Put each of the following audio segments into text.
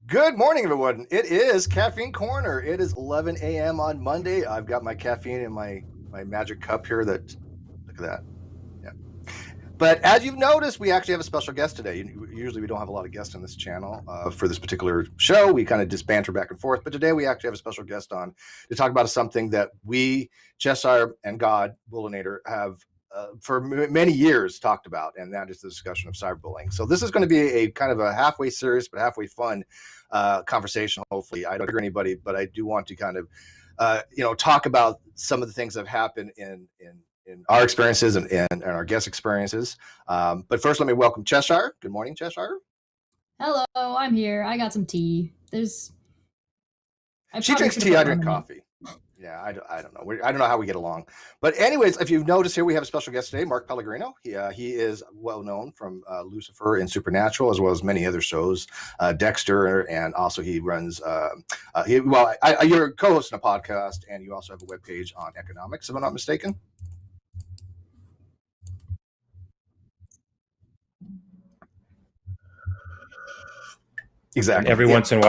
Good morning, everyone. It is Caffeine Corner. It is 11 a.m. on Monday. I've got my caffeine in my magic cup here. Look at that. Yeah. But as you've noticed, we actually have a special guest today. Usually, we don't have a lot of guests on this channel for this particular show. We kind of just banter back and forth. But today, we actually have a special guest on to talk about something that we, Cheshire and God, Bullinator, have for many years talked about, and that is the discussion of cyberbullying. So this is going to be a kind of a halfway serious but halfway fun conversation. Hopefully, I don't hear anybody, but I do want to kind of talk about some of the things that have happened in our experiences and our guest experiences. But first, let me welcome Cheshire. Good morning, Cheshire. Hello, I'm here. I got some tea. She drinks tea. I drink coffee. Yeah, I don't know. I don't know how we get along. But anyways, if you've noticed here, we have a special guest today, Mark Pellegrino. He is well known from Lucifer and Supernatural, as well as many other shows, Dexter, and also he runs, you're co-hosting a podcast, and you also have a webpage on economics, if I'm not mistaken. Exactly. And every once in a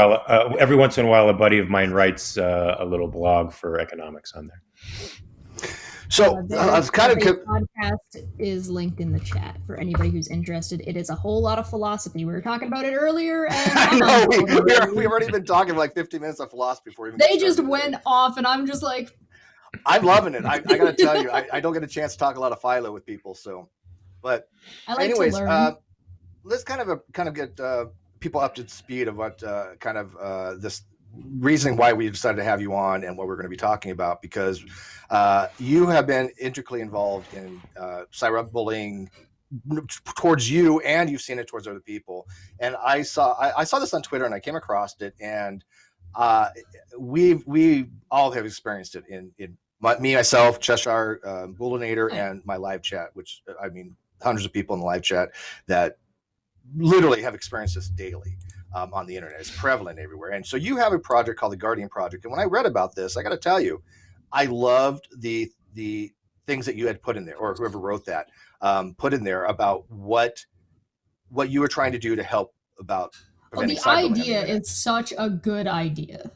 while, a buddy of mine writes a little blog for economics on there. So it's kind of podcast is linked in the chat for anybody who's interested. It is a whole lot of philosophy. We were talking about it earlier, and I know we've already been talking for like 50 minutes of philosophy before even they just went off, and I'm just like, I'm loving it. I got to tell you, I don't get a chance to talk a lot of philo with people. So, but anyways, let's kind of get people up to speed of what this reasoning why we decided to have you on and what we're going to be talking about, because you have been intricately involved in cyberbullying towards you, and you've seen it towards other people. And I saw this on Twitter, and I came across it, and we all have experienced it in myself, Cheshire, Bullinator, and my live chat, which I mean hundreds of people in the live chat that literally have experienced this daily on the internet. It's prevalent everywhere. And so you have a project called the Guardian Project. And when I read about this, I got to tell you, I loved the things that you had put in there, or whoever wrote that put in there about what you were trying to do to help about preventing cyberbullying. The idea is such a good idea.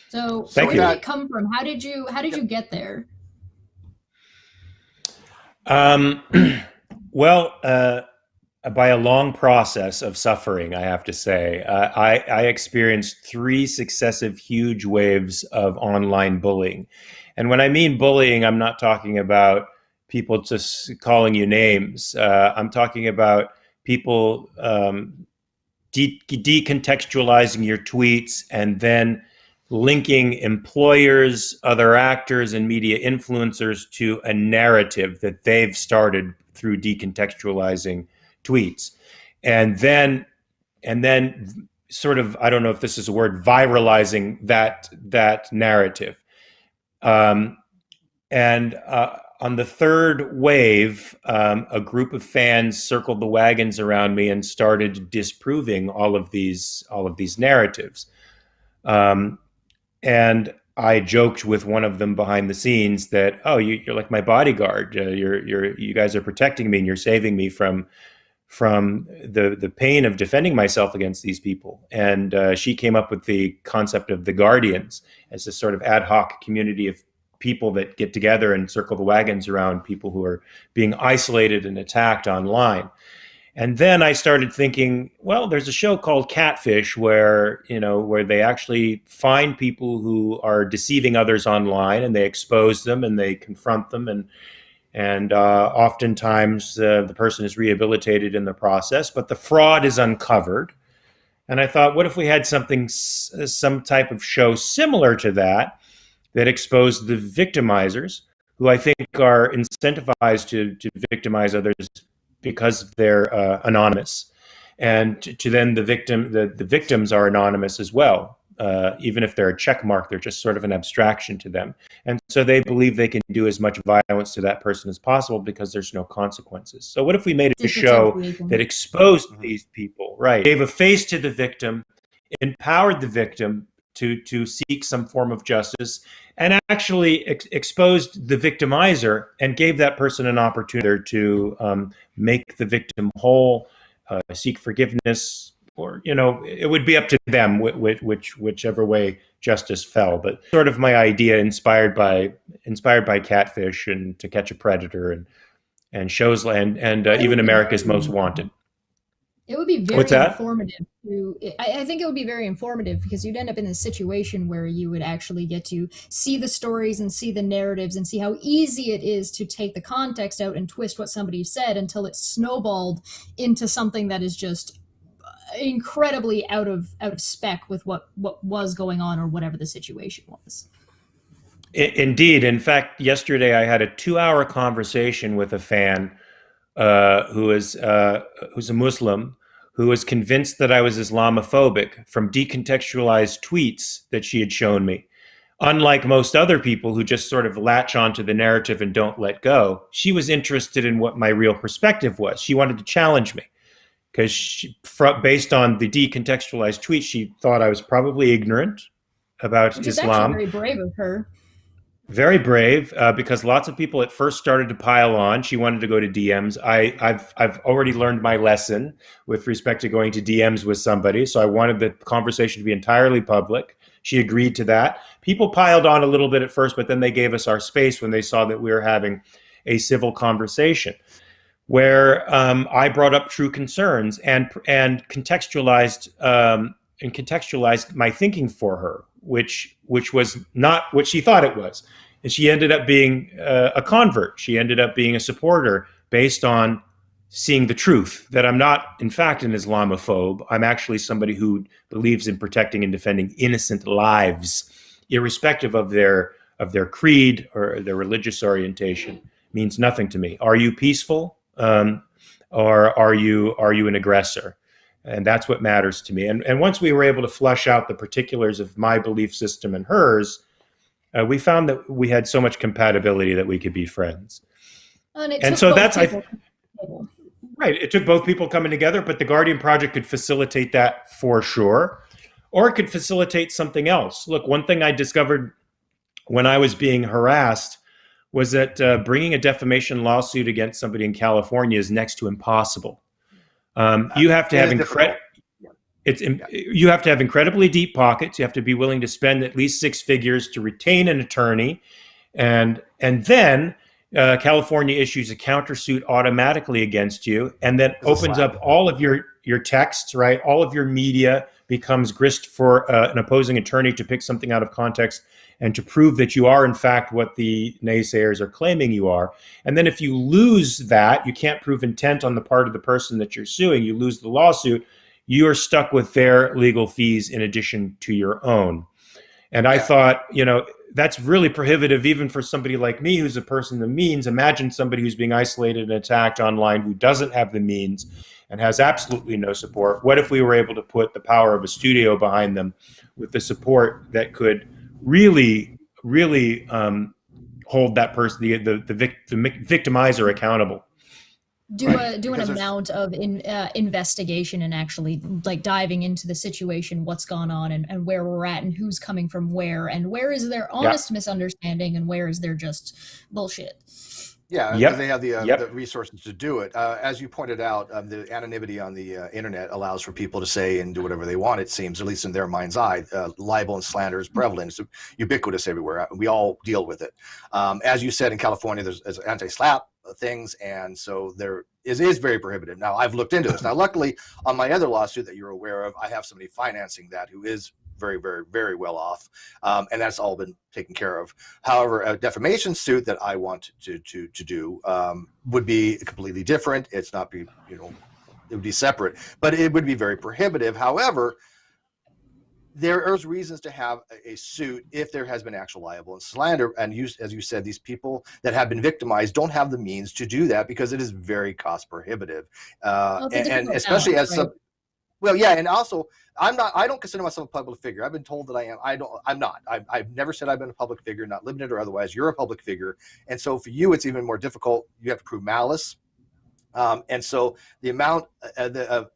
So where did it come from? How did you get there? By a long process of suffering, I have to say. I experienced 3 successive huge waves of online bullying. And when I mean bullying, I'm not talking about people just calling you names. I'm talking about people decontextualizing your tweets and then linking employers, other actors, and media influencers to a narrative that they've started through decontextualizing tweets, and then sort of, I don't know if this is a word, viralizing that narrative. And on the third wave, a group of fans circled the wagons around me and started disproving all of these narratives. And I joked with one of them behind the scenes that, oh, you're like my bodyguard. You guys are protecting me, and you're saving me from the pain of defending myself against these people. And she came up with the concept of the Guardians as this sort of ad hoc community of people that get together and circle the wagons around people who are being isolated and attacked online. And then I started thinking, well, there's a show called Catfish where they actually find people who are deceiving others online, and they expose them and they confront them, and oftentimes the person is rehabilitated in the process, but the fraud is uncovered. And I thought, what if we had some type of show similar to that exposed the victimizers, who I think are incentivized to victimize others because they're anonymous, and to then the victims are anonymous as well. Even if they're a check mark, they're just sort of an abstraction to them. And so they believe they can do as much violence to that person as possible because there's no consequences. So what if we made a show that exposed these people, right? Gave a face to the victim, empowered the victim to seek some form of justice, and actually exposed the victimizer and gave that person an opportunity to make the victim whole, seek forgiveness, it would be up to them whichever way justice fell. But sort of my idea, inspired by Catfish and To Catch a Predator and shows and even America's Most Wanted. It would be very What's that? informative. I think it would be very informative because you'd end up in a situation where you would actually get to see the stories and see the narratives and see how easy it is to take the context out and twist what somebody said until it's snowballed into something that is just incredibly out of spec with what was going on or whatever the situation was. Indeed. In fact, yesterday I had a 2-hour conversation with a fan who's a Muslim, who was convinced that I was Islamophobic from decontextualized tweets that she had shown me. Unlike most other people who just sort of latch onto the narrative and don't let go, she was interested in what my real perspective was. She wanted to challenge me because based on the decontextualized tweet, she thought I was probably ignorant about Which is Islam. actually very brave of her. Very brave, because lots of people at first started to pile on. She wanted to go to DMs. I've already learned my lesson with respect to going to DMs with somebody, so I wanted the conversation to be entirely public. She agreed to that. People piled on a little bit at first, but then they gave us our space when they saw that we were having a civil conversation, where I brought up true concerns and contextualized my thinking for her, which was not what she thought it was. And she ended up being a convert. She ended up being a supporter based on seeing the truth, that I'm not, in fact, an Islamophobe. I'm actually somebody who believes in protecting and defending innocent lives, irrespective of their creed or their religious orientation. Means nothing to me. Are you peaceful, or are you an aggressor? And that's what matters to me. And once we were able to flush out the particulars of my belief system and hers, we found that we had so much compatibility that we could be friends. And so that's right. It took both people coming together, but the Guardian Project could facilitate that for sure, or it could facilitate something else. Look, one thing I discovered when I was being harassed was that bringing a defamation lawsuit against somebody in California is next to impossible. You have to have you have to have incredibly deep pockets. You have to be willing to spend at least 6 figures to retain an attorney, and then California issues a countersuit automatically against you, and then opens up all of your texts. Right, all of your media becomes grist for an opposing attorney to pick something out of context and to prove that you are in fact what the naysayers are claiming you are. And then if you lose that, you can't prove intent on the part of the person that you're suing, you lose the lawsuit, you are stuck with their legal fees in addition to your own. And I thought, that's really prohibitive even for somebody like me who's a person of means. Imagine somebody who's being isolated and attacked online who doesn't have the means and has absolutely no support. What if we were able to put the power of a studio behind them with the support that could really hold that person, the victimizer, accountable? Do an amount of investigation and actually like diving into the situation, what's gone on and where we're at and who's coming from where and where is there honest misunderstanding and where is there just bullshit. Yeah, because they have the resources to do it. As you pointed out, the anonymity on the internet allows for people to say and do whatever they want, it seems, at least in their mind's eye. Libel and slander is prevalent. It's ubiquitous everywhere. We all deal with it. As you said, in California, there's anti-slap things, and so there is very prohibitive. Now, I've looked into this. Now, luckily, on my other lawsuit that you're aware of, I have somebody financing that who is very, very, very well off, and that's all been taken care of. However, a defamation suit that I want to do would be completely different. It's not be, it would be separate, but it would be very prohibitive. However, there is reasons to have a suit if there has been actual libel and slander. And as you said, these people that have been victimized don't have the means to do that because it is very cost prohibitive, and especially as some. Well, yeah, and also I don't consider myself a public figure. I've been told that I am. I'm not. I've never said I've been a public figure, not limited or otherwise. You're a public figure, and so for you, it's even more difficult. You have to prove malice, and so the amount of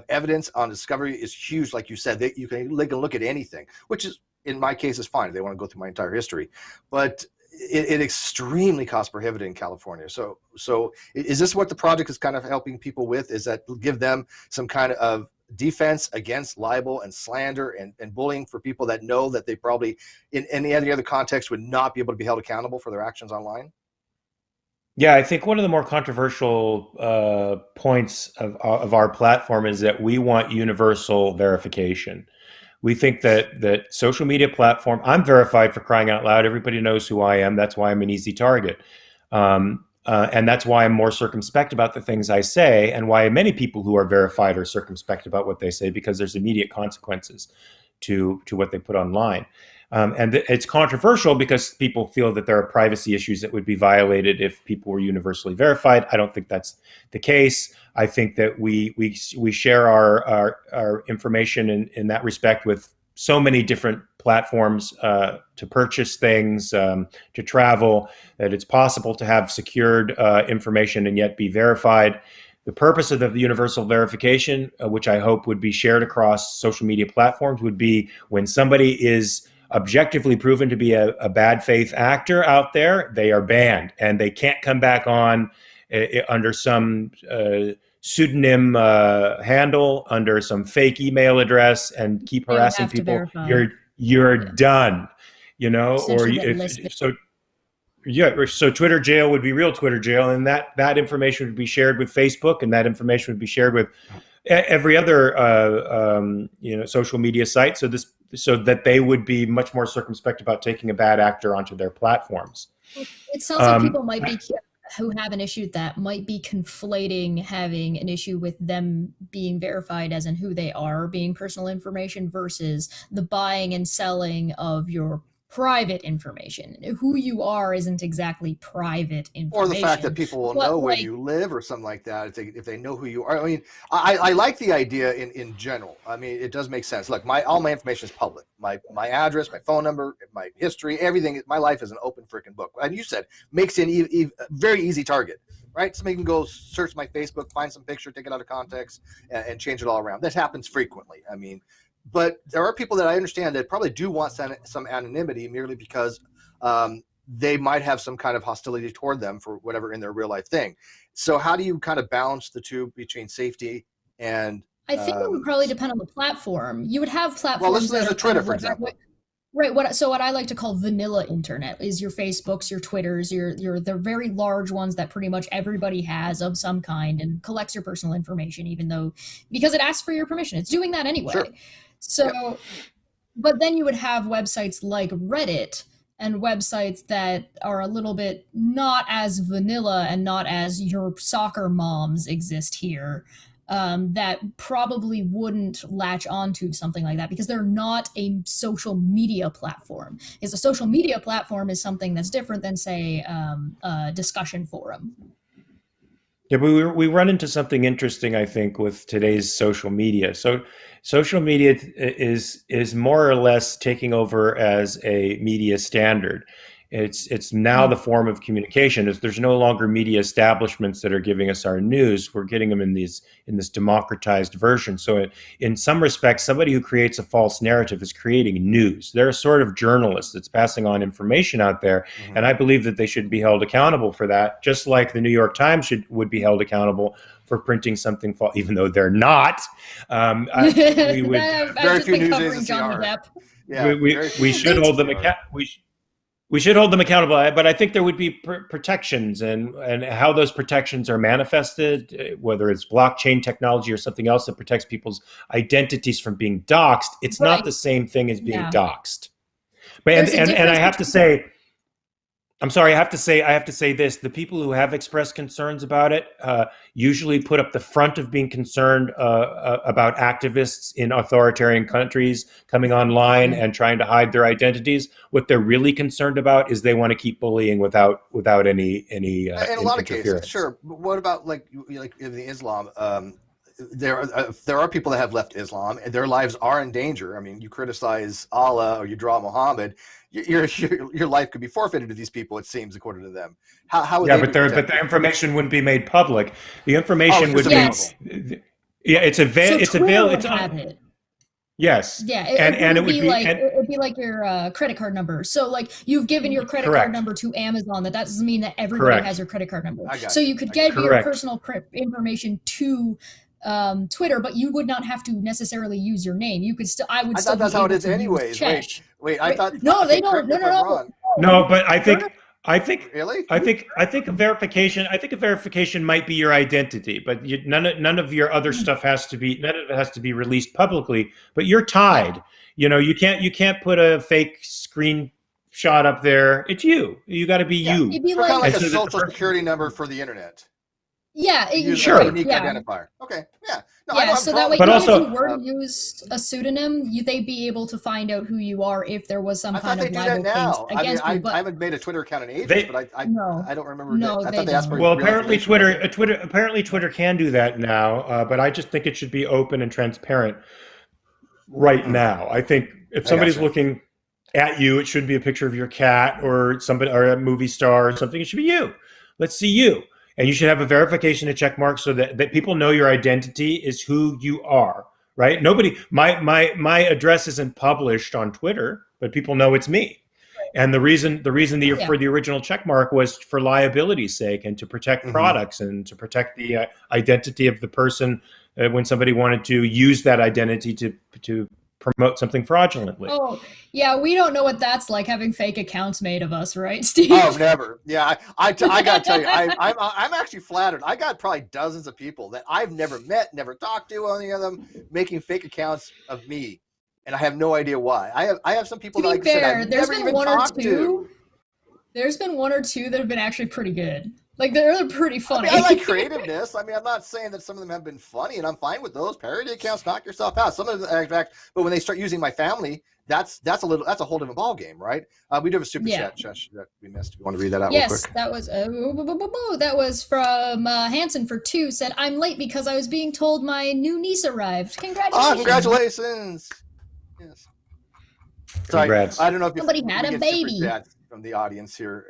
evidence on discovery is huge. Like you said, they can look at anything, which is in my case is fine. If they want to go through my entire history, but it extremely cost prohibitive in California. So is this what the project is kind of helping people with? Is that give them some kind of defense against libel and slander and bullying for people that know that they probably in any other context would not be able to be held accountable for their actions online? Yeah, I think one of the more controversial points of our platform is that we want universal verification. We think that social media platform, I'm verified, for crying out loud. Everybody knows who I am. That's why I'm an easy target. And that's why I'm more circumspect about the things I say, and why many people who are verified are circumspect about what they say, because there's immediate consequences to what they put online. It's controversial because people feel that there are privacy issues that would be violated if people were universally verified. I don't think that's the case. I think that we share our information in that respect with so many different platforms to purchase things, to travel, that it's possible to have secured information and yet be verified. The purpose of the universal verification, which I hope would be shared across social media platforms, would be when somebody is objectively proven to be a bad faith actor out there, they are banned and they can't come back on under some pseudonym handle, under some fake email address, and keep harassing people. You're done, so Twitter jail would be real Twitter jail, and that information would be shared with Facebook, and that information would be shared with every other social media site, so that they would be much more circumspect about taking a bad actor onto their platforms. It sounds like people might be, who have an issue that might be conflating having an issue with them being verified as in who they are, being personal information, versus the buying and selling of your private information. Who you are isn't exactly private information. Or the fact that people will know where you live or something like that, if they know who you are. I mean, I like the idea in general. I mean, it does make sense. Look, all my information is public. My address, my phone number, my history, everything. My life is an open freaking book. And you said makes it a very easy target, right? Somebody can go search my Facebook, find some picture, take it out of context, and change it all around. That happens frequently. I mean, but there are people that I understand that probably do want some anonymity merely because they might have some kind of hostility toward them for whatever in their real life thing. So how do you kind of balance the two between safety and? I think it would probably depend on the platform. You would have platforms. Well, listeners of Twitter, for example. Right. What I like to call vanilla internet is your Facebooks, your Twitters, your the very large ones that pretty much everybody has of some kind and collects your personal information, because it asks for your permission. It's doing that anyway. Sure. So, but then you would have websites like Reddit and websites that are a little bit not as vanilla and not as your soccer moms exist here, that probably wouldn't latch onto something like that because they're not a social media platform. Because a social media platform is something that's different than, say, a discussion forum. Yeah, but we run into something interesting, I think, with today's social media. So social media is more or less taking over as a media standard. It's now the form of communication. There's no longer media establishments that are giving us our news. We're getting them in this democratized version. So in some respects, somebody who creates a false narrative is creating news. They're a sort of journalist that's passing on information out there. Mm-hmm. And I believe that they should be held accountable for that, just like the New York Times would be held accountable for printing something false, even though they're not. We would very few news agencies are. Yeah, we should hold them accountable. We should hold them accountable, but I think there would be protections, and how those protections are manifested, whether it's blockchain technology or something else that protects people's identities from being doxxed. It's not the same thing as being doxxed. But and I have to say, I'm sorry, I have to say this: the people who have expressed concerns about it usually put up the front of being concerned about activists in authoritarian countries coming online and trying to hide their identities. What they're really concerned about is they want to keep bullying without any in a lot of cases, sure. But what about like in the Islam? There are people that have left Islam and their lives are in danger. I mean, you criticize Allah or you draw Muhammad, your life could be forfeited to these people. It seems, according to them. How would but the information wouldn't be made public. The information would be. Yeah, it's available. Yes. Yeah, it would be like your credit card number. So like you've given your credit card number to Amazon. That doesn't mean that everybody has your credit card number. So you could get your personal information to Twitter, but you would not have to necessarily use your name. You could still, I would still thought that's be how able it is to anyways. use Wait, I thought no, okay, they don't. correct me No, if no, I'm no. wrong. No, but I think Really? I think a verification might be your identity, but none of your other stuff has to be, none of it has to be released publicly. But you're tied. You know, you can't put a fake screenshot up there. It's you. You got to be you. It'd be So kind of like And a so that the social person- security number for the internet. yeah, Use Sure. a unique yeah. identifier. Okay, yeah. No, I Yeah, don't have so a that way, problem But even with also- if you were to use a pseudonym, they'd be able to find out who you are if there was some I thought kind they of do libel that case now. I mean, against you. But I haven't made a Twitter account in ages, They- but I No. don't remember. No, I they thought they asked for don't. Well, real apparently information. Twitter can do that now, but I just think it should be open and transparent right now. I think if somebody's gotcha. looking at you, it shouldn't be a picture of your cat or somebody or a movie star or something. It should be you. Let's see you. And you should have a verification, a check mark, so that people know your identity is who you are, right? Nobody, my address isn't published on Twitter, but people know it's me. And the reason for the original check mark was for liability's sake and to protect products and to protect the identity of the person when somebody wanted to use that identity to promote something fraudulently. Oh, yeah, we don't know what that's like, having fake accounts made of us, right, Steve? Oh, never. Yeah, I gotta tell you, I'm actually flattered. I got probably dozens of people that I've never met, never talked to, any of them making fake accounts of me, and I have no idea why. I have some people To that, be like I said, fair, I've there's never been even one or talked two. to. There's been one or two that have been actually pretty good. Like, they're pretty funny. I like creativeness. I mean, I'm not saying that some of them have been funny, and I'm fine with those. Parody accounts, knock yourself out. Some of them, in fact, but when they start using my family, that's a whole different ball game, right? We do have a super chat, Chesh, that we missed. You want to read that out real quick? That was that was from Hanson for 2. Said, I'm late because I was being told my new niece arrived. Congratulations! Oh, congratulations! Yes. Congrats. I don't know if Somebody had a baby from the audience here.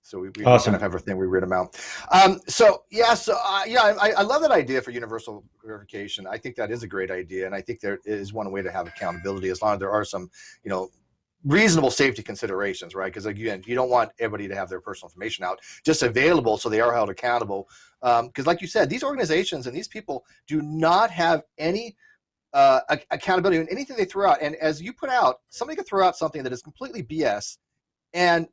So we Awesome. kind of have our thing. We read them out. I love that idea for universal verification. I think that is a great idea, and I think there is one way to have accountability, as long as there are some, reasonable safety considerations, right? Because again, you don't want everybody to have their personal information out just available, so they are held accountable. Because, like you said, these organizations and these people do not have any accountability in anything they throw out. And as you put out, somebody could throw out something that is completely BS, and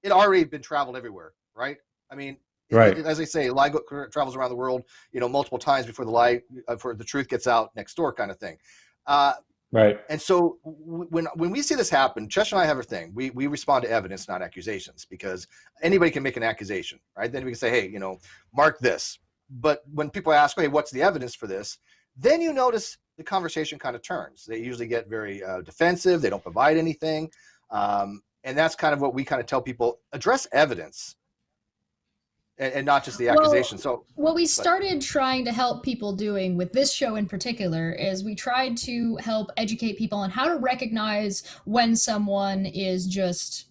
it already been traveled everywhere, right? I mean, right. As I say, lie travels around the world, multiple times before the truth gets out next door, kind of thing. Right. And so when we see this happen, Cheshire and I have a thing. We respond to evidence, not accusations, because anybody can make an accusation, right? Then we can say, hey, mark this. But when people ask, hey, what's the evidence for this? Then you notice the conversation kind of turns. They usually get very defensive. They don't provide anything. And that's kind of what we kind of tell people: address evidence, and not just the accusation. What we started trying to help people doing with this show in particular is we tried to help educate people on how to recognize when someone is just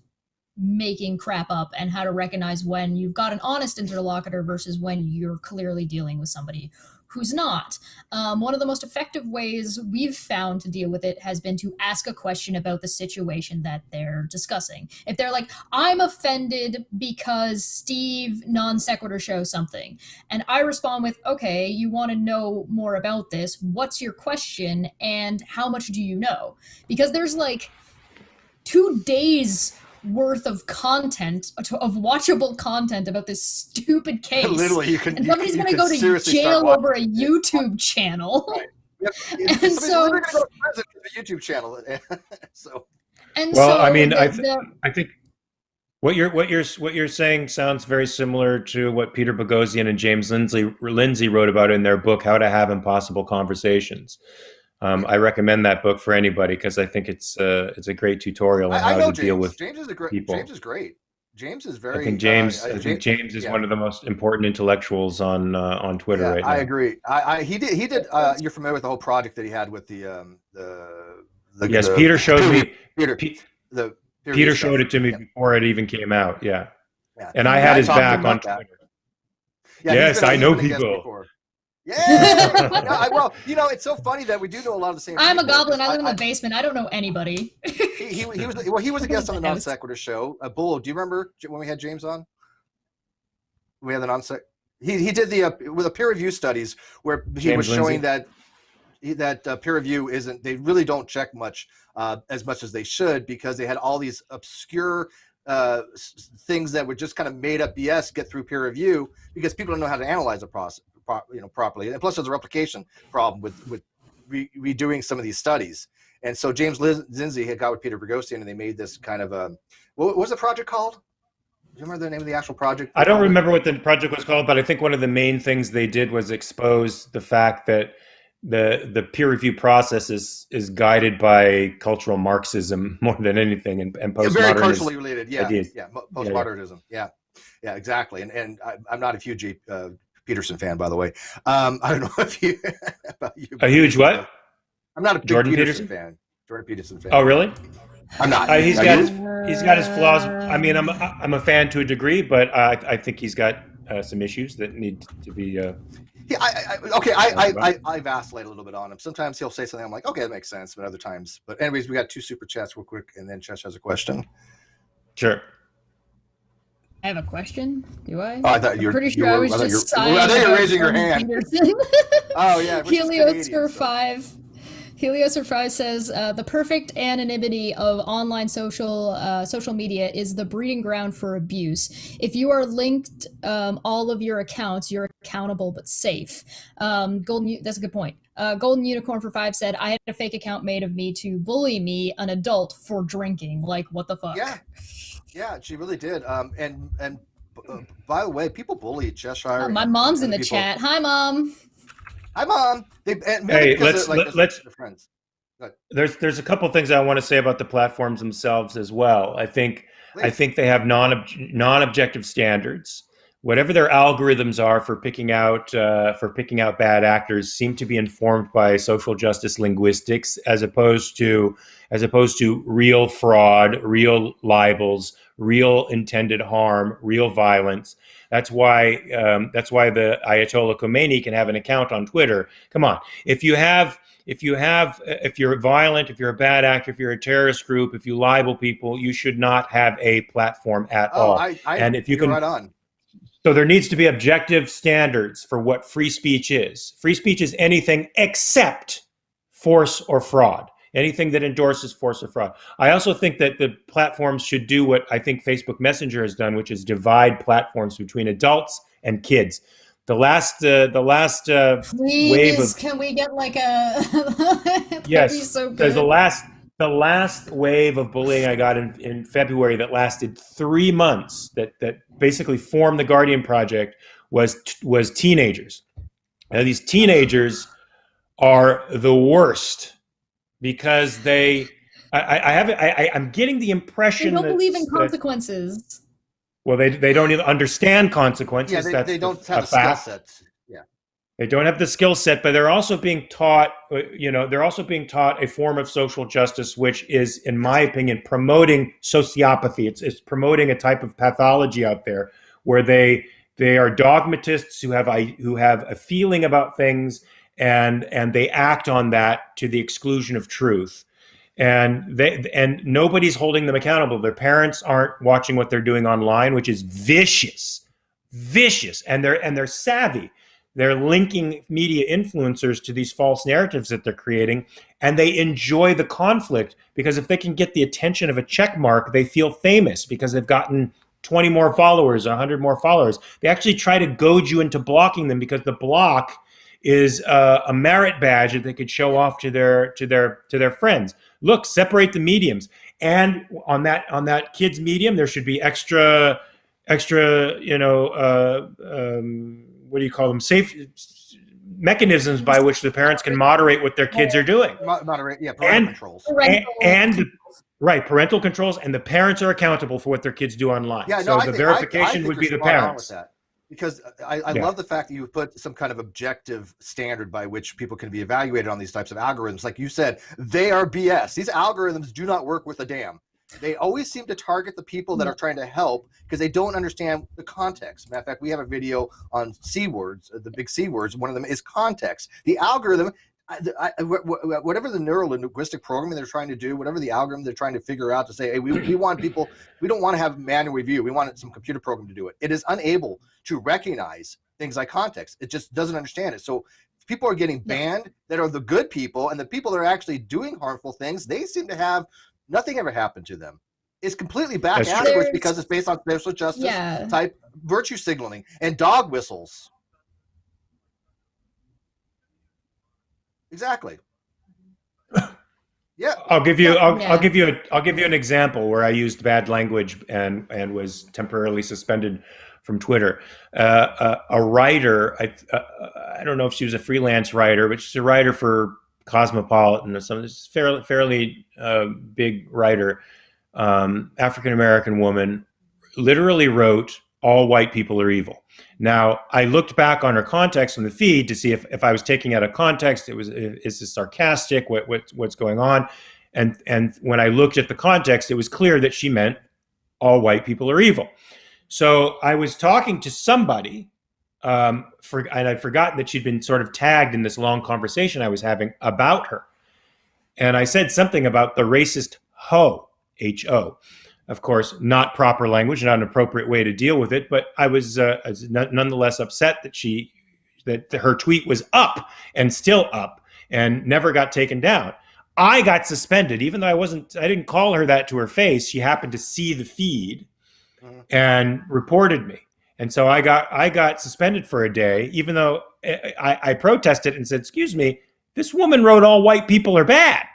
making crap up, and how to recognize when you've got an honest interlocutor versus when you're clearly dealing with somebody who's not. One of the most effective ways we've found to deal with it has been to ask a question about the situation that they're discussing. If they're like, I'm offended because Steve non sequitur shows something, and I respond with, okay, you want to know more about this, what's your question, and how much do you know? Because there's like 2 days worth of content, of watchable content about this stupid case. Literally, and somebody's going to go to jail over a YouTube channel. Right. Yep. And so, going to go to prison for the YouTube channel. I think what you're saying sounds very similar to what Peter Boghossian and James Lindsay wrote about in their book, How to Have Impossible Conversations. I recommend that book for anybody because I think it's a great tutorial on how to deal with James is people. James is great. James is very. I think James is one of the most important intellectuals on Twitter right now. I agree. He did. You're familiar with the whole project that he had with the yes, Peter showed me. Peter showed it to me before it even came out. Yeah. And I had his back on Twitter. Yes, I know people. Yeah. Well, it's so funny that we do know a lot of the same. I'm a goblin. I live in the basement. I don't know anybody. He was a guest on the Non Sequitur show. Bull, do you remember when we had James on? We had the He did the with the peer review studies where he James was showing Lindsay. that peer review isn't, they really don't check as much as they should, because they had all these obscure things that were just kind of made up BS get through peer review, because people don't know how to analyze a process properly. And plus there's a replication problem with redoing some of these studies. And so James Lindsay had got with Peter Boghossian, and they made this kind of what was the project called? Do you remember the name of the actual project? I don't remember what the project was called, but I think one of the main things they did was expose the fact that the peer review process is guided by cultural Marxism more than anything, and postmodernism. Very culturally related, yeah, ideas. yeah, postmodernism, yeah, exactly. And I'm not a huge Peterson fan, by the way. I don't know if you about you. A huge what? I'm not a big Jordan Peterson fan. Jordan Peterson fan. Oh, really? I'm not. He's got his flaws. I mean, I'm a fan to a degree, but I think he's got some issues that need to be. Yeah, I vacillate a little bit on him. Sometimes he'll say something, I'm like, okay, that makes sense, but other times. But anyways, we got 2 super chats real quick, and then Chesh has a question. Sure. I have a question. Do I? Oh, I thought you were. Pretty sure I was just I thought you were raising your hand. Oh yeah. Helios for 5 says the perfect anonymity of online social media is the breeding ground for abuse. If you are linked all of your accounts, you're accountable but safe. That's a good point. Golden Unicorn for 5 said, I had a fake account made of me to bully me, an adult, for drinking. Like, what the fuck? Yeah, she really did. And by the way, people bully Cheshire. My mom's in the chat. Hi, Mom. Hi, Mom. Hey, let's friends. There's a couple things I want to say about the platforms themselves as well. I think they have non-objective standards. Whatever their algorithms are for picking out bad actors seem to be informed by social justice linguistics, as opposed to real fraud, real libels, real intended harm, real violence. That's why the Ayatollah Khomeini can have an account on Twitter. Come on, if you're violent, if you're a bad actor, if you're a terrorist group, if you libel people, you should not have a platform at all. And if you can, right on. So there needs to be objective standards for what free speech is. Free speech is anything except force or fraud. Anything that endorses force or fraud. I also think that the platforms should do what I think Facebook Messenger has done, which is divide platforms between adults and kids. The last wave of, can we get like a yes, so good. There's the last wave of bullying I got in February that lasted 3 months that basically formed the Guardian Project was teenagers. Now these teenagers are the worst because I'm getting the impression they don't believe in consequences. Well, they don't even understand consequences. Yeah, they don't have a skill set. Yeah, they don't have the skill set, but they're also being taught. They're also being taught a form of social justice, which is, in my opinion, promoting sociopathy. It's promoting a type of pathology out there where they are dogmatists who have a feeling about things, and they act on that to the exclusion of truth. And nobody's holding them accountable. Their parents aren't watching what they're doing online, which is vicious, and they're savvy. They're linking media influencers to these false narratives that they're creating, and they enjoy the conflict because if they can get the attention of a check mark, they feel famous because they've gotten 20 more followers, 100 more followers. They actually try to goad you into blocking them because the block is a merit badge that they could show off to their friends. Look, separate the mediums, and on that kid's medium, there should be extra, what do you call them? Safe mechanisms by which the parents can moderate what their kids are doing. Moderate, yeah, parental controls. Parental controls, and the parents are accountable for what their kids do online. Yeah, so the verification would be the parents. Because I love the fact that you put some kind of objective standard by which people can be evaluated on these types of algorithms. Like you said, they are BS. These algorithms do not work with a damn. They always seem to target the people that are trying to help because they don't understand the context. Matter of fact, we have a video on C words, the big C words. One of them is context. The algorithm, whatever the neuro-linguistic programming they're trying to do, whatever the algorithm they're trying to figure out to say, hey, we want people, we don't want to have manual review. We want some computer program to do it. It is unable to recognize things like context. It just doesn't understand it. So people are getting banned that are the good people, and the people that are actually doing harmful things, they seem to have nothing ever happened to them. It's completely backwards because it's based on social justice type virtue signaling and dog whistles. Exactly. Yeah. I'll give you an example where I used bad language and was temporarily suspended from Twitter. A writer, I don't know if she was a freelance writer, but she's a writer for Cosmopolitan or something. This fairly big writer, African American woman, literally wrote, "All white people are evil." Now, I looked back on her context from the feed to see if I was taking out of context, is this sarcastic? What's going on? And when I looked at the context, it was clear that she meant all white people are evil. So I was talking to somebody, and I'd forgotten that she'd been sort of tagged in this long conversation I was having about her. And I said something about the racist hoe, H-O. Of course, not proper language, not an appropriate way to deal with it, but I was nonetheless upset that her tweet was up and still up and never got taken down. I got suspended, even though I didn't call her that to her face. She happened to see the feed and reported me. And so I got suspended for a day, even though I protested and said, "Excuse me, this woman wrote all white people are bad,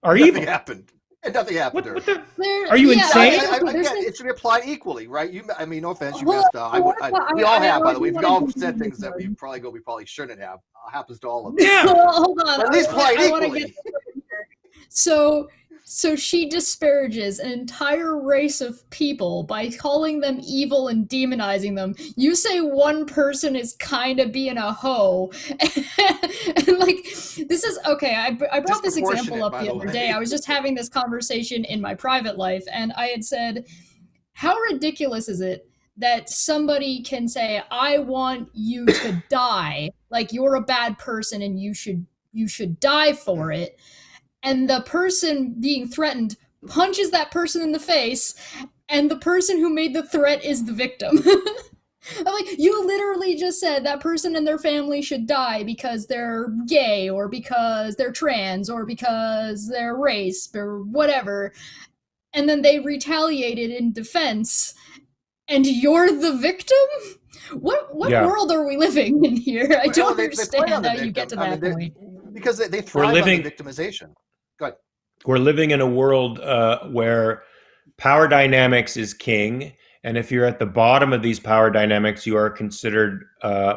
are evil." Happened. And nothing happened to her. Are you insane? It should be applied equally, right? No offense, you messed up. We all have, by the way. We all said things that we probably shouldn't have. It happens to all of us. Yeah. Hold on. But at least applied equally. So she disparages an entire race of people by calling them evil and demonizing them. You say one person is kind of being a hoe. And like, this is, okay, I brought this example up the other day. I was just having this conversation in my private life, and I had said, how ridiculous is it that somebody can say, "I want you to die, like you're a bad person and you should die for it," and the person being threatened punches that person in the face, and the person who made the threat is the victim. I'm like, you literally just said that person and their family should die because they're gay, or because they're trans, or because they're race, or whatever, and then they retaliated in defense, and you're the victim? What world are we living in here? I don't understand how you get to that point. Because they thrive on the victimization. Go ahead. We're living in a world where power dynamics is king, and if you're at the bottom of these power dynamics, you are considered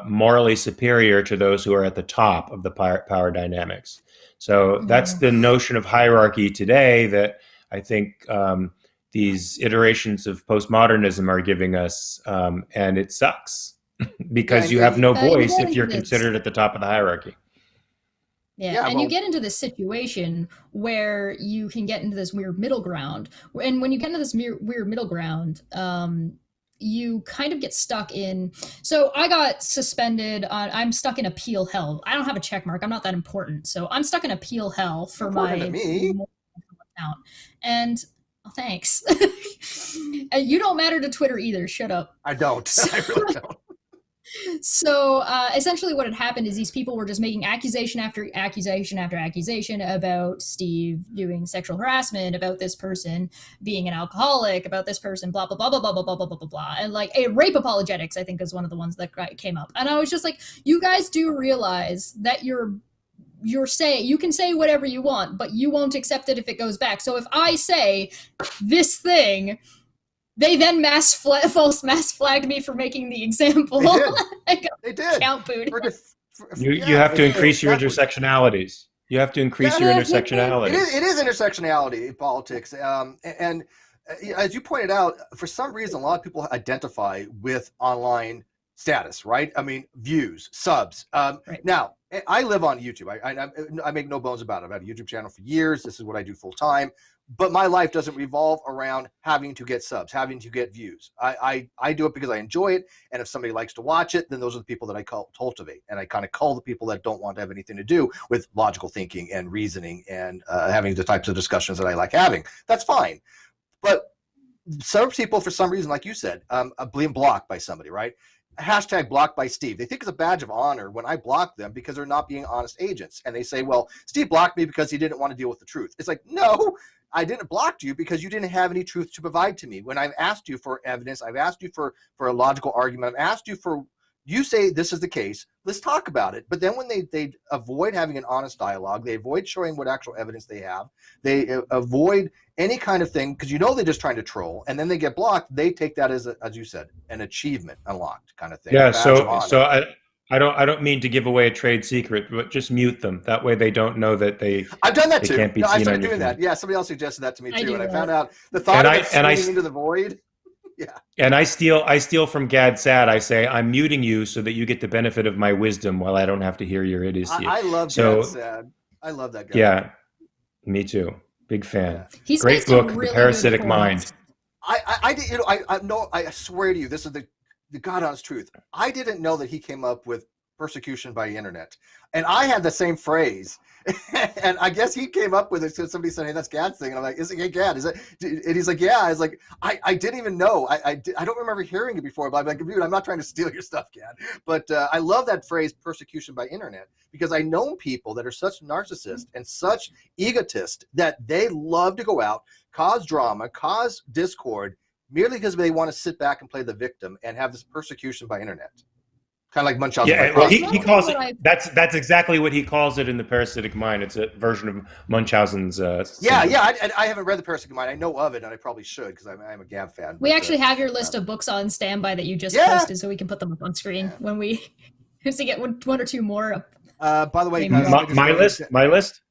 morally superior to those who are at the top of the power dynamics. So that's the notion of hierarchy today that I think these iterations of postmodernism are giving us, and it sucks because you have no voice if you're considered at the top of the hierarchy. Yeah, and you get into this situation where you can get into this weird middle ground. And when you get into this weird middle ground, you kind of get stuck in. So I got suspended. I'm stuck in appeal hell. I don't have a check mark. I'm not that important. So I'm stuck in appeal hell for my account. And thanks. You don't matter to Twitter either. Shut up. I don't. I really don't. So essentially what had happened is these people were just making accusation after accusation after accusation about Steve doing sexual harassment, about this person being an alcoholic, about this person blah blah blah blah blah blah blah blah blah blah, and like rape apologetics I think is one of the ones that came up. And I was just like, you guys do realize that you're saying, you can say whatever you want, but you won't accept it if it goes back. So if I say this thing, they then false mass flagged me for making the example. They did. Count boot. You have to increase your intersectionalities. You have to increase your intersectionality. It is intersectionality in politics. And as you pointed out, for some reason, a lot of people identify with online status, right? I mean, views, subs. Right. Now, I live on YouTube. I make no bones about it. I've had a YouTube channel for years. This is what I do full time. But my life doesn't revolve around having to get subs, having to get views. I do it because I enjoy it. And if somebody likes to watch it, then those are the people that I cultivate. And I kind of cull the people that don't want to have anything to do with logical thinking and reasoning and having the types of discussions that I like having. That's fine. But some people, for some reason, like you said, being blocked by somebody, right? hashtag blocked by Steve. They think it's a badge of honor when I block them because they're not being honest agents. And they say, well, Steve blocked me because he didn't want to deal with the truth. It's like, no, I didn't block you because you didn't have any truth to provide to me. When I've asked you for evidence, I've asked you for a logical argument, I've asked you for, you say this is the case, let's talk about it. But then when they avoid having an honest dialogue, they avoid showing what actual evidence they have, they avoid any kind of thing, because they're just trying to troll, and then they get blocked, they take that as you said, an achievement unlocked kind of thing. Yeah, so I don't mean to give away a trade secret, but just mute them. That way they don't know that I've done that too. Can't be I seen started on doing that. Yeah, somebody else suggested that to me too, and I found out the and thought of I screaming into the void. Yeah. And I steal from Gad Sad. I say, I'm muting you so that you get the benefit of my wisdom while I don't have to hear your idiocy. I love Gad Sad. I love that guy. Yeah, me too. Big fan. Yeah. He's great book, really The Parasitic Mind. I swear to you, this is the God honest truth. I didn't know that he came up with persecution by internet, and I had the same phrase. And I guess he came up with it because somebody said, hey, that's Gad's thing. And I'm like, is it Gad? Is it? And he's like, yeah. I was like, I didn't even know. I don't remember hearing it before, but I'm like, dude, I'm not trying to steal your stuff, Gad. But I love that phrase, persecution by internet, because I know people that are such narcissists and such egotists that they love to go out, cause drama, cause discord, merely because they want to sit back and play the victim and have this persecution by internet. Kind of like Munchausen. Yeah, well, he calls it. That's exactly what he calls it in The Parasitic Mind. It's a version of Munchausen's. I haven't read The Parasitic Mind. I know of it, and I probably should because I'm a Gab fan. We actually have your list of books on standby that you just posted, so we can put them up on screen when we to get one or two more up. By the way, my list.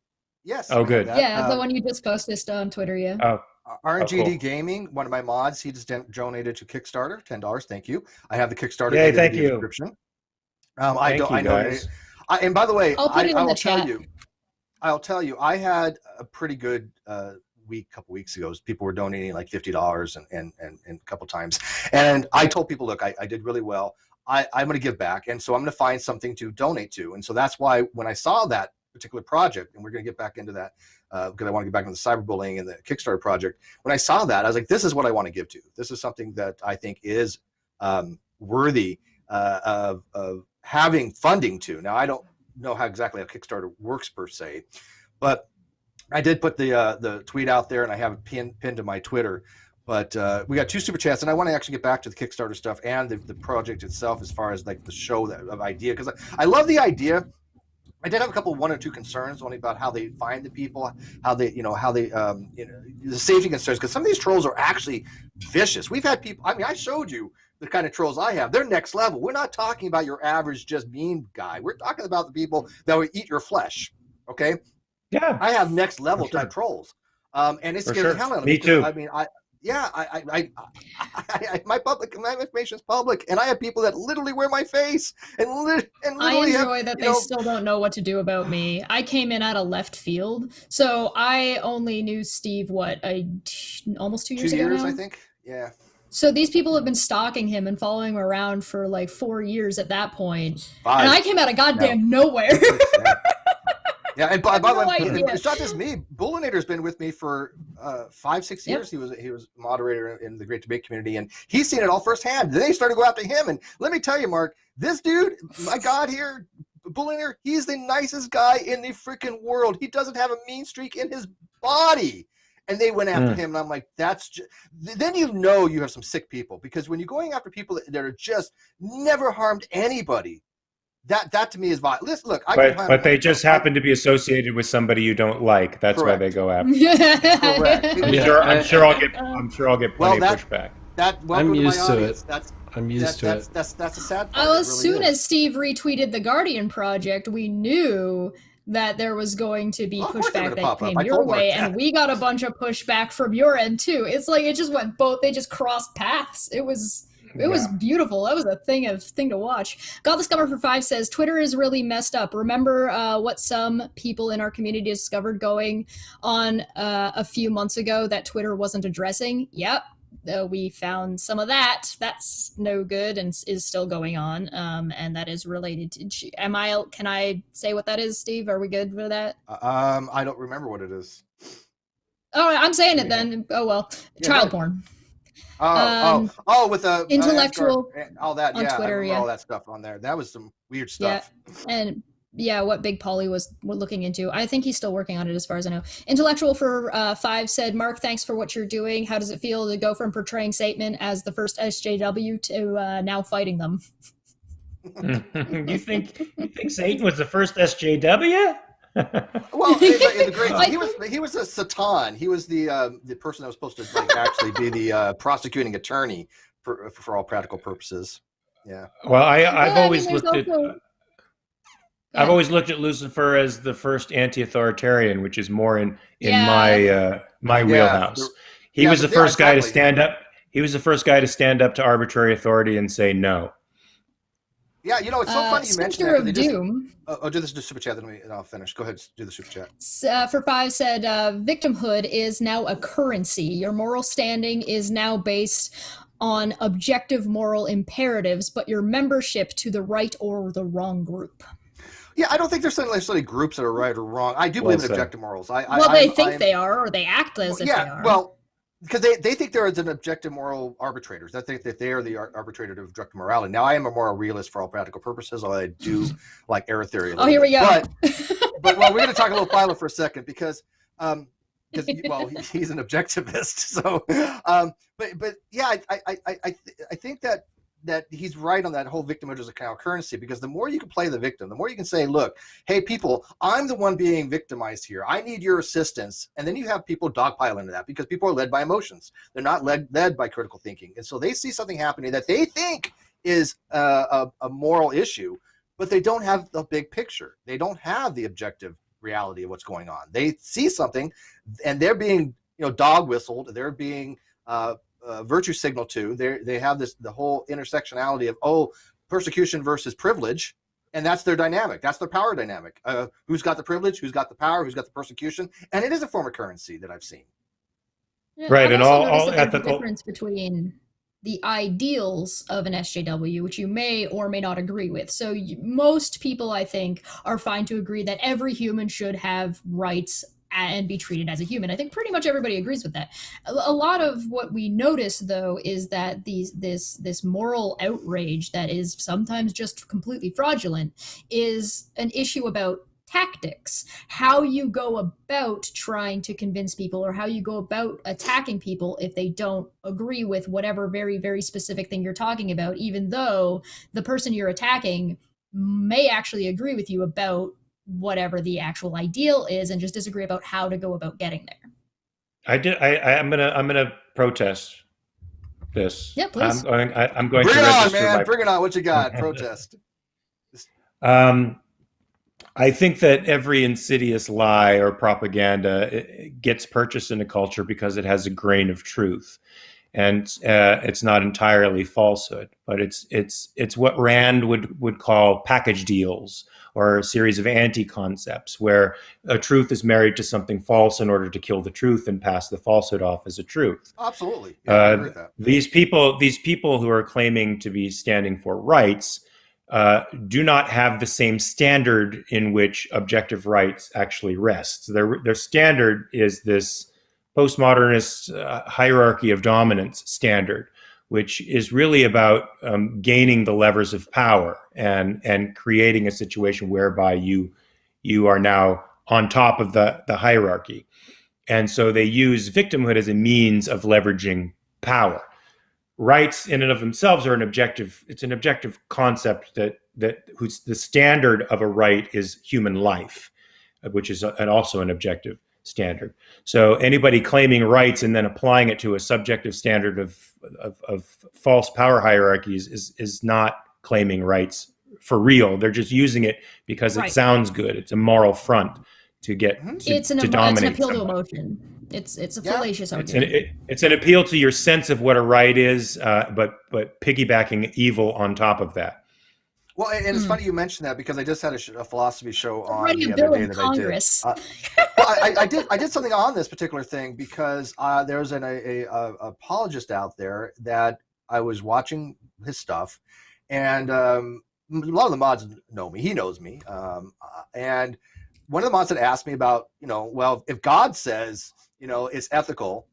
Yes. Oh, good. Yeah, the one you just posted on Twitter. Yeah. Oh. RNGD cool. Gaming, one of my mods, he just donated to Kickstarter, $10. Thank you. I have the Kickstarter. Yay, thank you. Description. I know. And by the way, I'll put it in the chat. I'll tell you, I had a pretty good couple weeks ago. People were donating like $50 and a couple times. And I told people, look, I did really well. I'm going to give back. And so I'm going to find something to donate to. And so that's why when I saw that particular project, and we're going to get back into that because I want to get back into the cyberbullying and the Kickstarter project. When I saw that, I was like, this is what I want to give to. This is something that I think is worthy of having funding to. Now, I don't know how exactly how Kickstarter works per se, but I did put the tweet out there, and I have it pinned to my Twitter. But we got 2 super chats, and I want to actually get back to the Kickstarter stuff and the project itself as far as like the show of idea, because I love the idea. I did have one or two concerns only about how they find the people, how they the safety concerns, because some of these trolls are actually vicious. We've had people, I showed you the kind of trolls I have. They're next level. We're not talking about your average just mean guy. We're talking about the people that will eat your flesh. Okay. Yeah. I have next level type trolls. And it scares the hell out of me. Me too. My information is public, and I have people that literally wear my face and literally I enjoy that they still don't know what to do about me. I came in out of left field, so I only knew Steve almost 2 years ago now? I think. Yeah. So these people have been stalking him and following him around for like 4 years at that point. 5. And I came out of goddamn nowhere. Yeah, and by the way, it's not just me. Bullinator's been with me for 5-6 years. Yep. He was moderator in the Great Debate community, and he's seen it all firsthand. Then they started to go after him, and let me tell you, Mark, this dude, my God, here, Bullinator, he's the nicest guy in the freaking world. He doesn't have a mean streak in his body. And they went after him, and I'm like, then you have some sick people, because when you're going after people that are just never harmed anybody, that to me is violent. Listen, look, but they just happen to be associated with somebody you don't like. That's Correct. why they go after. Correct. I'm sure I'll get plenty of pushback. I'm used to it. I'm used to it. That's a sad part. As soon as Steve retweeted the Guardian Project, we knew that there was going to be pushback that came your way, and we got a bunch of pushback from your end too. It's like it just went both. They just crossed paths. It was beautiful. That was a thing to watch. Godless Scummer for 5 says Twitter is really messed up. Remember what some people in our community discovered going on a few months ago that Twitter wasn't addressing? Yep. We found some of that. That's no good and is still going on. And that is related to. Can I say what that is, Steve? Are we good for that? I don't remember what it is. Oh, I'm saying it then. Oh well, child porn. With the intellectual all that. On Yeah, Twitter, I remember all that stuff on there. That was some weird stuff. Yeah, and what Big Polly was looking into. I think he's still working on it, as far as I know. Intellectual for 5 said, "Mark, thanks for what you're doing. How does it feel to go from portraying Satan as the first SJW to now fighting them?" You think Satan was the first SJW? Well, he was a Satan. He was the person that was supposed to actually be the prosecuting attorney for all practical purposes. Yeah. Well, I've always looked at Lucifer as the first anti-authoritarian, which is more in my wheelhouse. He was the first guy to stand up. He was the first guy to stand up to arbitrary authority and say no. Yeah, it's so funny you mentioned Spectre that. of Doom. Do this super chat, and I'll finish. Go ahead, do the super chat. For 5 said, victimhood is now a currency. Your moral standing is now based on objective moral imperatives, but your membership to the right or the wrong group. Yeah, I don't think there's necessarily groups that are right or wrong. I do believe in objective morals. They think they are, or they act as if they are. Well, because they think there is an objective moral arbitrators. They think that they are the arbitrator of objective morality. Now, I am a moral realist for all practical purposes, although I do like error theory. Here we go. But we're going to talk a little Philo for a second because he's an objectivist. So, but yeah, I think that he's right on that whole victimhood as a kind of currency, because the more you can play the victim, the more you can say, look, hey, people, I'm the one being victimized here. I need your assistance. And then you have people dogpile into that because people are led by emotions. They're not led by critical thinking. And so they see something happening that they think is a moral issue, but they don't have the big picture. They don't have the objective reality of what's going on. They see something and they're being, dog whistled. They're being, virtue signal to. They have the whole intersectionality of persecution versus privilege, and that's their dynamic. That's their power dynamic. Who's got the privilege? Who's got the power? Who's got the persecution? And it is a form of currency that I've seen. Yeah, right, and all ethical difference between the ideals of an SJW, which you may or may not agree with. So most people, I think, are fine to agree that every human should have rights and be treated as a human. I think pretty much everybody agrees with that. A lot of what we notice, though, is that this moral outrage that is sometimes just completely fraudulent is an issue about tactics, how you go about trying to convince people, or how you go about attacking people if they don't agree with whatever very, very specific thing you're talking about, even though the person you're attacking may actually agree with you about whatever the actual ideal is and just disagree about how to go about getting there. I'm gonna protest this. Yeah, please. I'm going Bring to it on, register man. Bring it on. What you got? Protest. I think that every insidious lie or propaganda gets purchased in a culture because it has a grain of truth, and it's not entirely falsehood, but it's what Rand would call package deals, or a series of anti-concepts where a truth is married to something false in order to kill the truth and pass the falsehood off as a truth. Absolutely. Yeah, I agree with that. These people who are claiming to be standing for rights do not have the same standard in which objective rights actually rests. Their standard is this postmodernist hierarchy of dominance standard, which is really about gaining the levers of power and creating a situation whereby you are now on top of the hierarchy. And so they use victimhood as a means of leveraging power. Rights in and of themselves are an objective concept that whose the standard of a right is human life, which is also an objective standard. So anybody claiming rights and then applying it to a subjective standard of false power hierarchies is not claiming rights for real. They're just using it because it sounds good. It's a moral front to get to dominate. It's an appeal to emotion. It's a fallacious argument. It's an appeal to your sense of what a right is, but piggybacking evil on top of that. Well, and it's funny you mentioned that, because I just had a philosophy show on the other day that Congress. I did. I did something on this particular thing because there's an apologist out there that I was watching his stuff, and a lot of the mods know me. He knows me, and one of the mods had asked me about, well, if God says, it's ethical,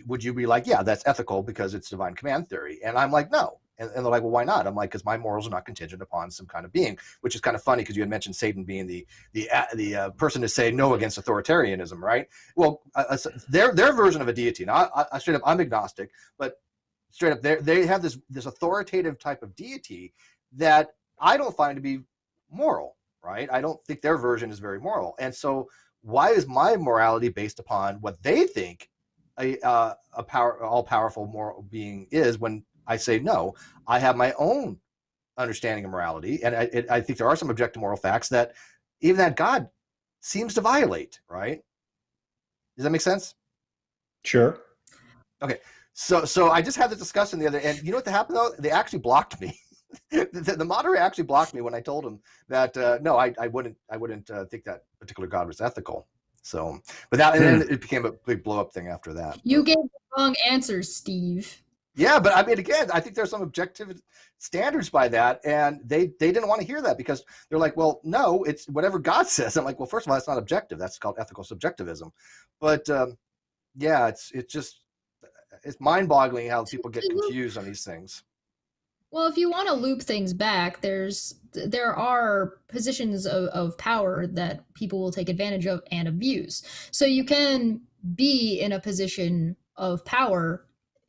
would you be like, yeah, that's ethical because it's divine command theory? And I'm like, no. And they're like, well, why not? I'm like, because my morals are not contingent upon some kind of being, which is kind of funny because you had mentioned Satan being the person to say no against authoritarianism, right? Well, their version of a deity. Now, I straight up, I'm agnostic, but straight up, they have this authoritative type of deity that I don't find to be moral, right? I don't think their version is very moral, and so why is my morality based upon what they think a all-powerful moral being is when I say no? I have my own understanding of morality, and I think there are some objective moral facts that even that God seems to violate, right? Does that make sense? Sure. Okay, so I just had the discussion the other, and you know what happened though? They actually blocked me. The moderator actually blocked me when I told him that no, I wouldn't think that particular God was ethical. So, but that and it became a big blow up thing after that. You gave the wrong answers, Steve. Yeah, but I mean, again, I think there's some objective standards by that, and they didn't want to hear that because they're like, well, no, it's whatever God says. I'm like, well, first of all, that's not objective. That's called ethical subjectivism. But yeah, it's mind-boggling how people get confused on these things. Well, if you want to loop things back, there are positions of power that people will take advantage of and abuse. So you can be in a position of power